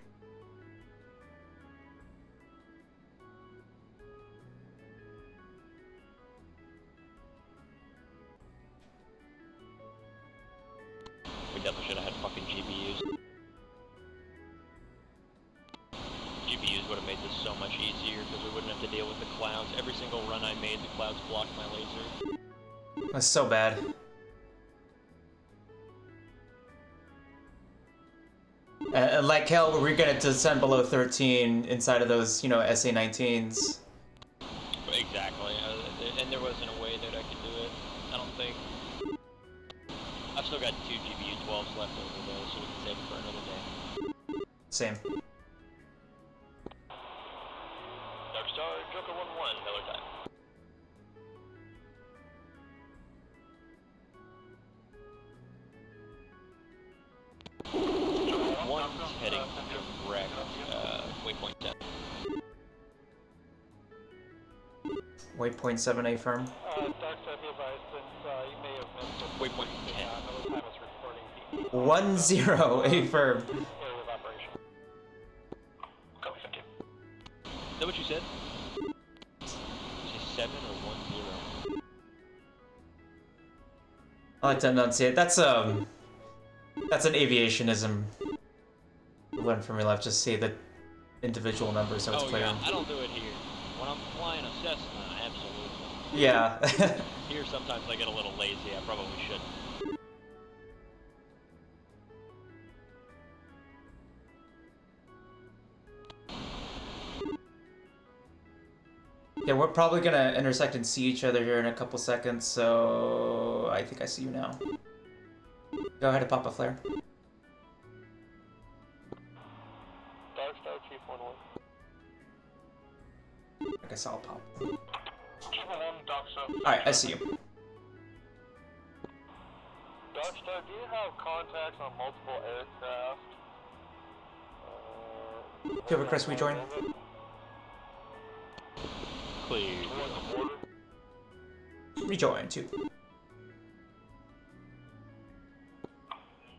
S4: We definitely should have had fucking GPUs. GPUs would have made this so much easier because we wouldn't have to deal with the clouds. Every single run I made, the clouds blocked my laser.
S3: That's so bad. Like hell, we're gonna descend below 13 inside of those, you know, SA-19s.
S4: Exactly, and there wasn't a way that I could do it, I don't think. I've still got 2 GPU 12s left over though, so we can save it for another day.
S3: Same.
S4: Darkstar, Joker 1-1, Miller time. One's heading direct, waypoint 10.
S3: Waypoint 7A firm.
S10: Darkstar, be advised, since you may have missed it.
S4: Waypoint 10.
S10: Another time is reporting the
S3: 10A firm.
S10: area of operation.
S4: that what you said? Did you say 7 or 1-0?
S3: I like to enunciate. That's an aviationism. Learn from your life. Just say the individual numbers so it's clear.
S4: Yeah, I don't do it here. When I'm flying a Cessna, absolutely.
S3: Yeah.
S4: Here sometimes I get a little lazy. I probably shouldn't.
S3: Yeah, we're probably gonna intersect and see each other here in a couple seconds, so I think I see you now. Go ahead and pop a flare.
S12: Dark Star Chief 1-1.
S3: I guess I'll pop.
S12: Chief 1-1, Dark Star.
S3: Alright, I see you.
S12: Dark Star, do you have contacts on multiple aircraft?
S3: Do you have a request rejoin?
S4: Clear.
S3: Rejoin too.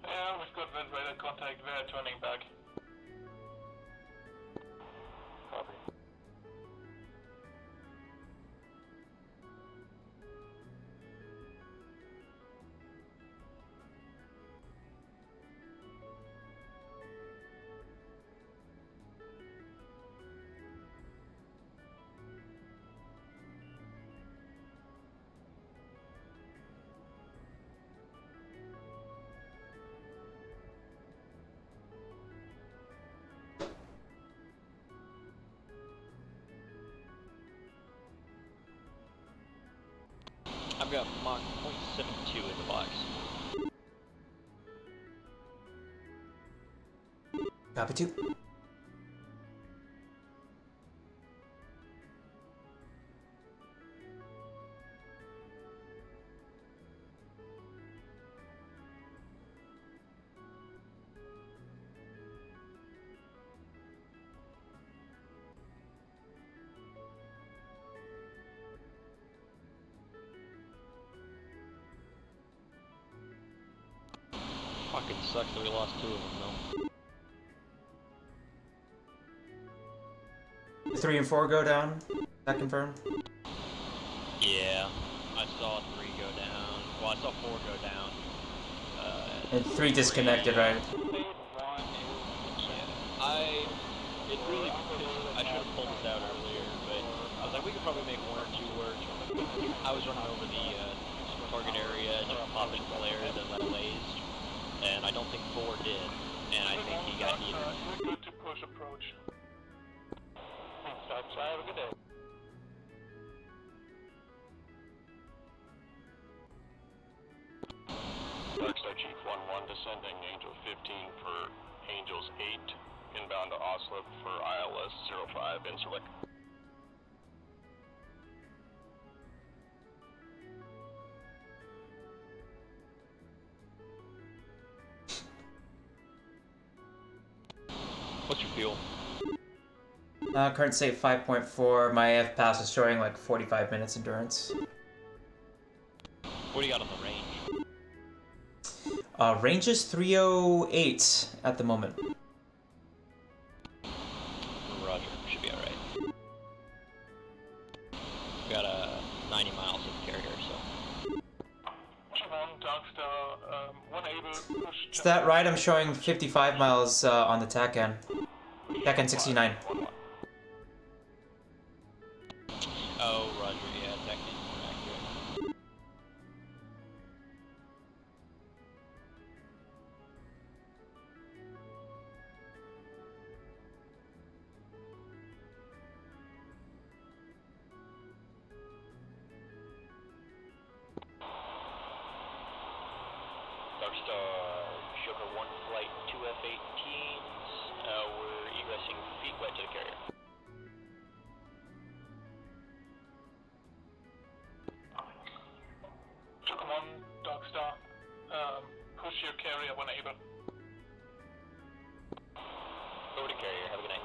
S12: Yeah, we've got Red Radar contact there, turning back. Copy.
S4: I've got Mach 0.72 in the box.
S3: Copy 2.
S4: Fucking sucks that we lost 2 of them though.
S3: 3 and 4 go down. Is that confirmed?
S4: Yeah, I saw 3 go down. Well, I saw 4 go down.
S3: And 3 disconnected, right?
S4: Yeah, it really pissed. I should have pulled this out earlier, but I was like, we could probably make 1 or 2 work. I was running over the target area, just popping flares and let blazed, and I don't think 4 did, and I think he got heated.
S12: We're good to push approach. Thanks, have a good day. Darkstar Chief 1-1 descending Angel 15 for Angels 8, inbound to Oslo for ILS 05 in select.
S4: What's your fuel?
S3: Current state 5.4. My AF pass is showing like 45 minutes endurance.
S4: What do you got on the range?
S3: Range is 308 at the moment.
S4: Roger, should be alright. We got 90 miles of carrier, so.
S3: Is that right? I'm showing 55 miles on the TAC end. TAC end 69.
S4: Oh, Roger, yeah, technically more accurate.
S10: Darkstar, Sugar 1 flight, 2 F-18s. We're egressing feet wet to the carrier.
S12: Sugar 1, Darkstar, push your carrier when able.
S10: Over to carrier, have a good night.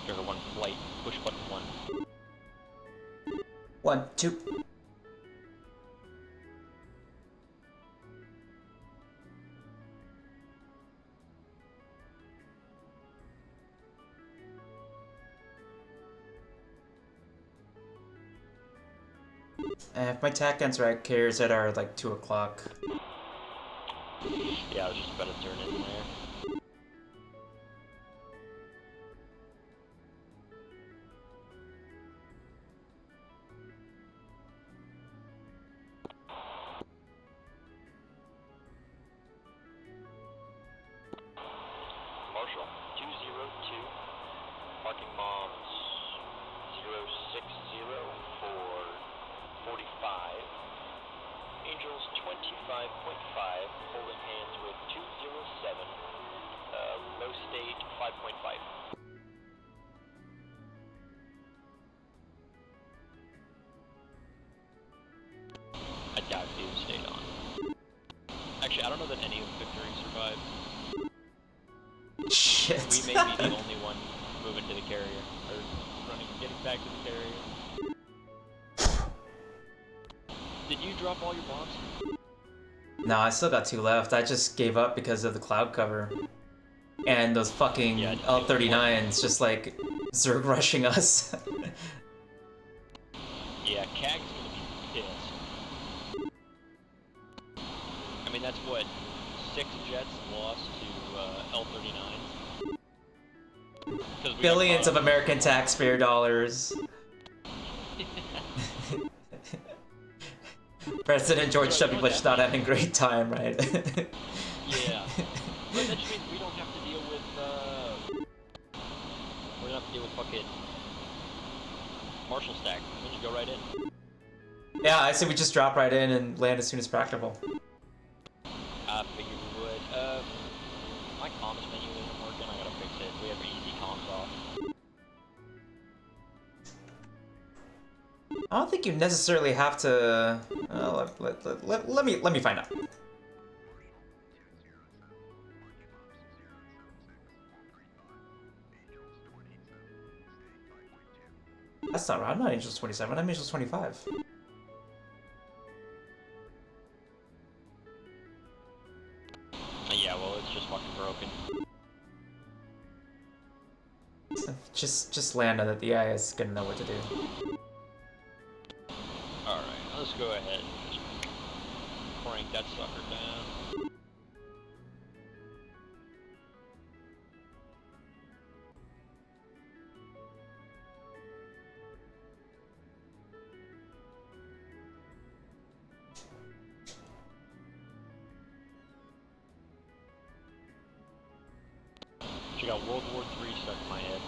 S4: Sugar 1 flight, push button 1.
S3: 1, 2. If my TAC guns right, carriers that are like 2 o'clock.
S4: Yeah, I was just about to turn in there.
S10: Marshall, 202, marking bombs 060 for 45. Angels 25.5, holding hands with 207, low state 5.5.
S4: I doubt Dave stayed on. Actually, I don't know that any of Victory survived.
S3: Shit.
S4: We may be the only one moving to the carrier, or getting back to the carrier. Did you drop all your bombs?
S3: No, I still got 2 left. I just gave up because of the cloud cover. And those fucking L-39s just like Zerg rushing us.
S4: Yeah, CAG's gonna be pissed. I mean, that's what, 6 jets lost to L-39s?
S3: Billions of American taxpayer dollars. President George W. Bush not having a great time, right?
S4: Yeah. But that just means we don't have to deal with, we don't have to deal with fucking Marshall stack. We'll just go right in.
S3: Yeah, I say we just drop right in and land as soon as practicable.
S4: I figured we would. My comms menu isn't working. I gotta fix it. We have easy comms off.
S3: I don't think you necessarily have to. Let me find out. That's not right. I'm not Angels 27. I'm Angels 25.
S4: Yeah, well, it's just fucking broken.
S3: Just land on that. The AI is gonna know what to do.
S4: Alright, let's go ahead and just crank that sucker down. She got World War III stuck in my head.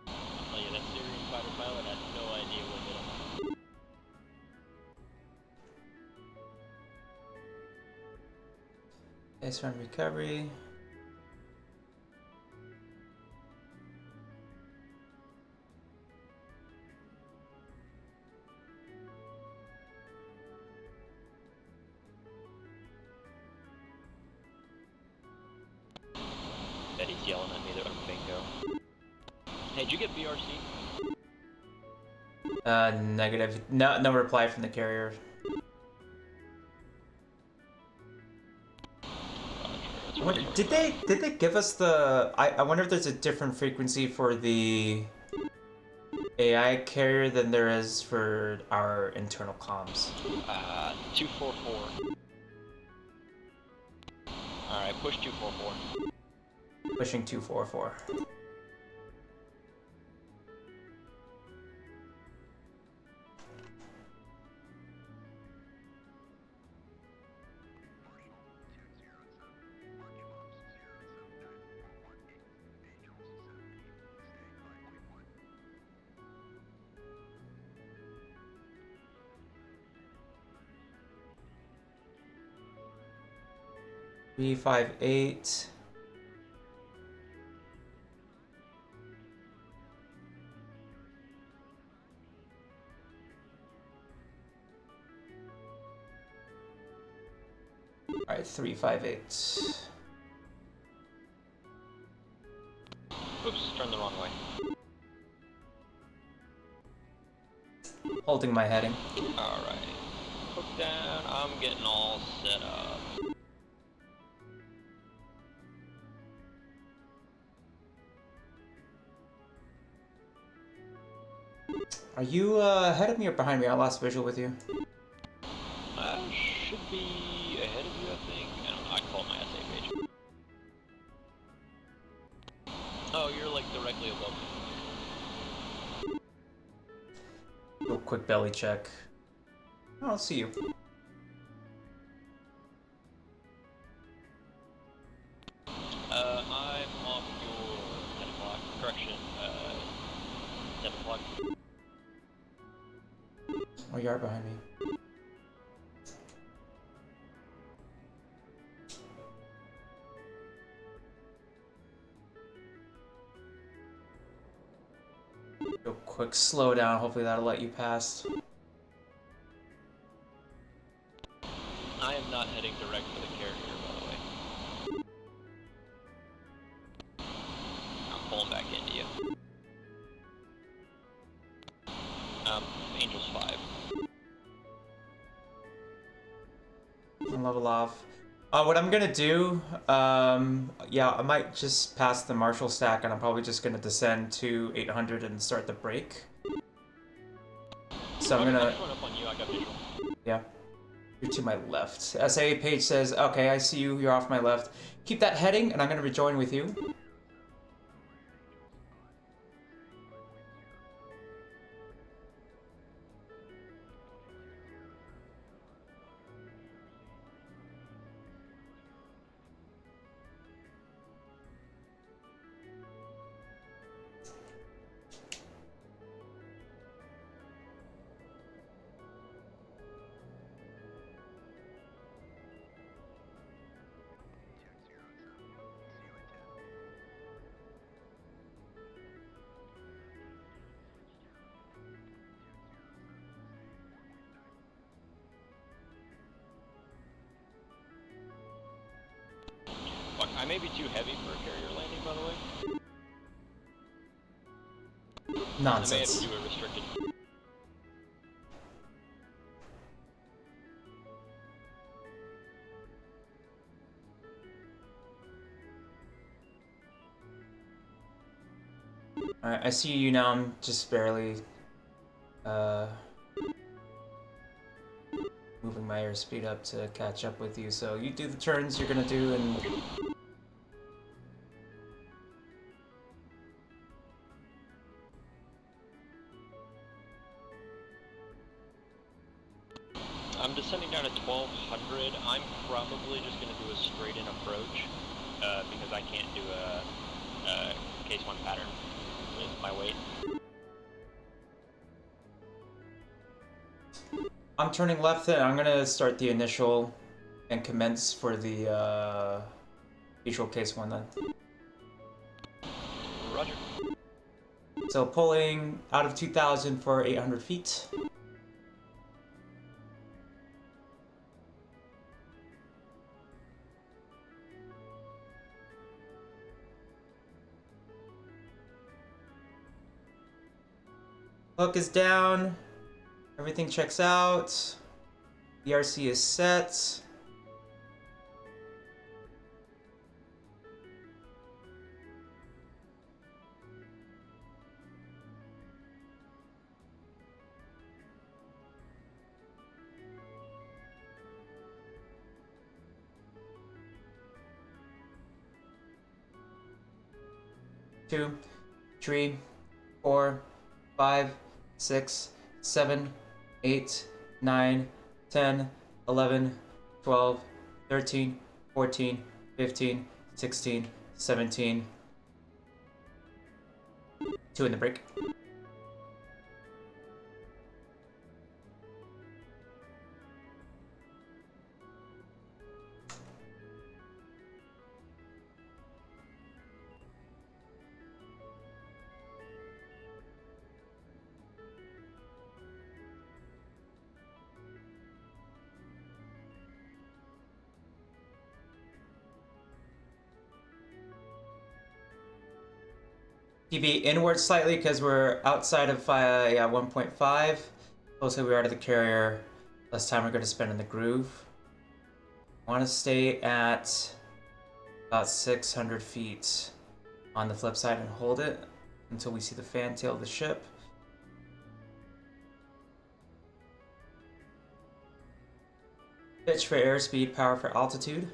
S4: Oh yeah, that Syrian fighter pilot had no idea what hit him.
S3: Base run recovery.
S4: Betty's yelling at me that I'm bingo. Hey, did you get BRC?
S3: Negative. No reply from the carrier. Did they give us the? I wonder if there's a different frequency for the AI carrier than there is for our internal comms.
S4: 244. Alright, push 244.
S3: Pushing 244. B58. Alright, 358.
S4: Oops, turned the wrong way.
S3: Holding my heading.
S4: Alright. Hook down, I'm getting all set up.
S3: Are you ahead of me or behind me? I lost visual with you.
S4: Should be ahead of you, I think. I don't know, I call it my SA page. Oh, you're like directly above me.
S3: Do a quick belly check. Oh, I'll see you.
S4: I'm off your 10 o'clock. Correction, 7 o'clock.
S3: Oh, you are behind me. Do a quick slow down. Hopefully that'll let you pass.
S4: I am not heading direct for the carrier, by the way. I'm pulling back into you. Angel's 5.
S3: I'll level off. What I'm gonna do, yeah, I might just pass the Marshall stack, and I'm probably just gonna descend to 800 and start the break. So I'm gonna. Yeah, you're to my left. SA page says, "Okay, I see you. You're off my left. Keep that heading, and I'm gonna rejoin with you."
S4: I may be too heavy for a carrier landing, by the way.
S3: Nonsense.
S4: I may have to do a restricted.
S3: Alright, I see you now. I'm just barely moving my airspeed up to catch up with you. So you do the turns you're gonna do, and
S4: I'm descending down to 1200. I'm probably just going to do a straight in approach because I can't do a case 1 pattern with my weight.
S3: I'm turning left, and I'm gonna start the initial and commence for the usual case 1 then.
S4: Roger.
S3: So pulling out of 2000 for 800 feet. Hook is down. Everything checks out. The RC is set. Two, 3, 4, 5, 6, 7, 8, 9, 10, 11, 12, 13, 14, 15, 16, 17. 2 in the break. TV inward slightly because we're outside of 1.5. Closer we are to the carrier, less time we're going to spend in the groove. Want to stay at about 600 feet on the flip side and hold it until we see the fantail of the ship. Pitch for airspeed, power for altitude.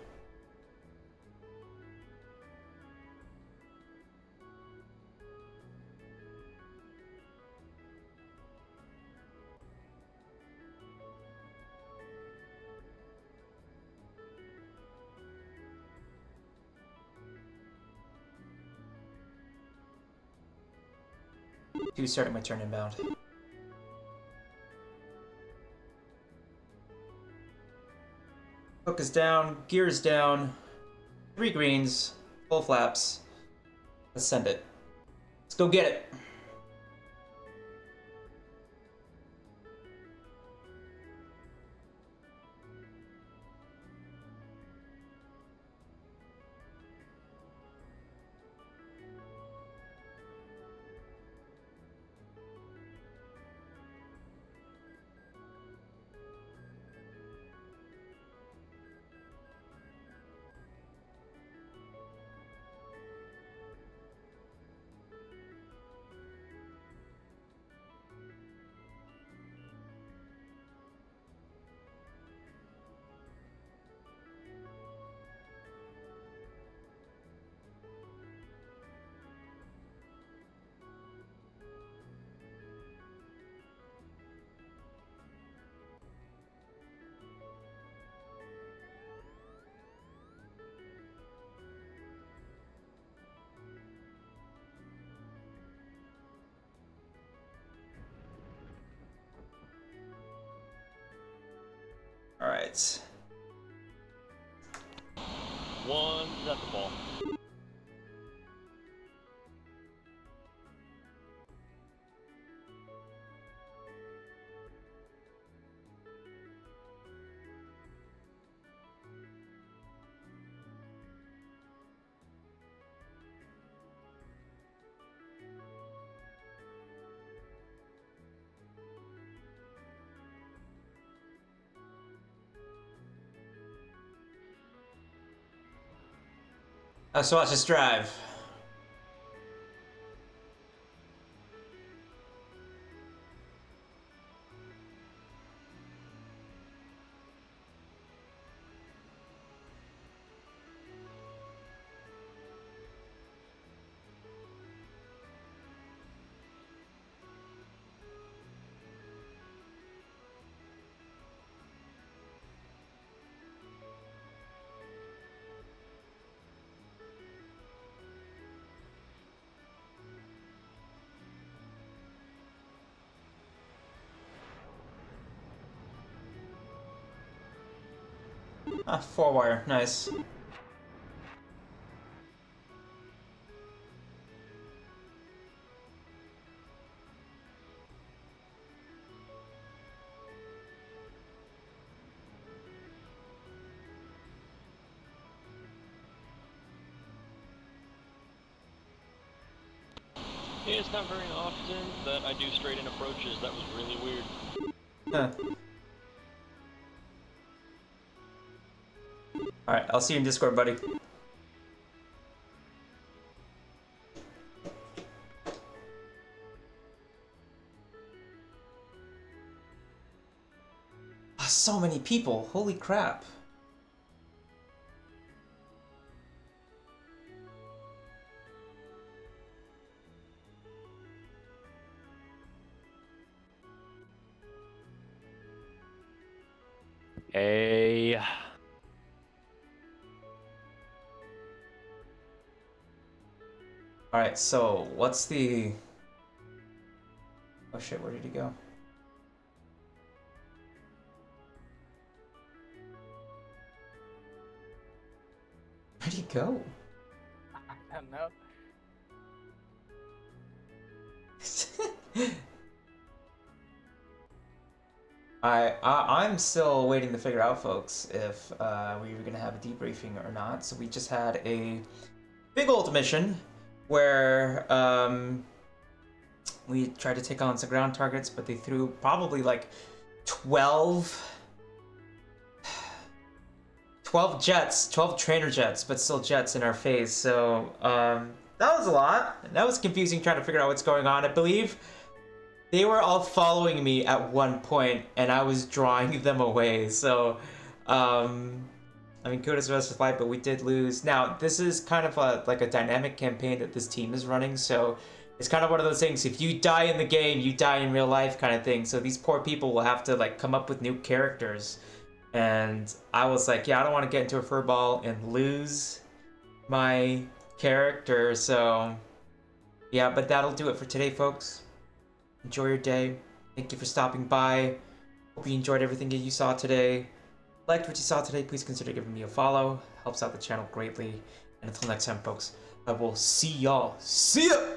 S3: Starting my turn inbound. Hook is down, gear is down, 3 greens, full flaps. Let's send it. Let's go get it. All right.
S4: One is at the ball.
S3: So watch this drive. Ah, 4-wire, nice.
S4: It's not very often that I do straight in approaches. That was really weird.
S3: Huh. Alright, I'll see you in Discord, buddy. So many people, holy crap.
S4: Hey.
S3: Alright, so what's the... Oh shit, where did he go? Where'd he go?
S13: I don't know.
S3: I'm still waiting to figure out, folks, if we were gonna have a debriefing or not. So we just had a big old mission where we tried to take on some ground targets, but they threw probably like 12 jets, 12 trainer jets, but still jets in our face. So that was a lot. That was confusing trying to figure out what's going on. I believe they were all following me at one point, and I was drawing them away. So I mean, kudos to us for the fight, but we did lose. Now, this is kind of like a dynamic campaign that this team is running, so it's kind of one of those things, if you die in the game, you die in real life kind of thing. So these poor people will have to like come up with new characters. And I was like, yeah, I don't want to get into a furball and lose my character. So yeah, but that'll do it for today, folks. Enjoy your day. Thank you for stopping by. Hope you enjoyed everything that you saw today. Liked what you saw today, please consider giving me a follow. Helps out the channel greatly. And until next time, folks, I will see y'all. See ya!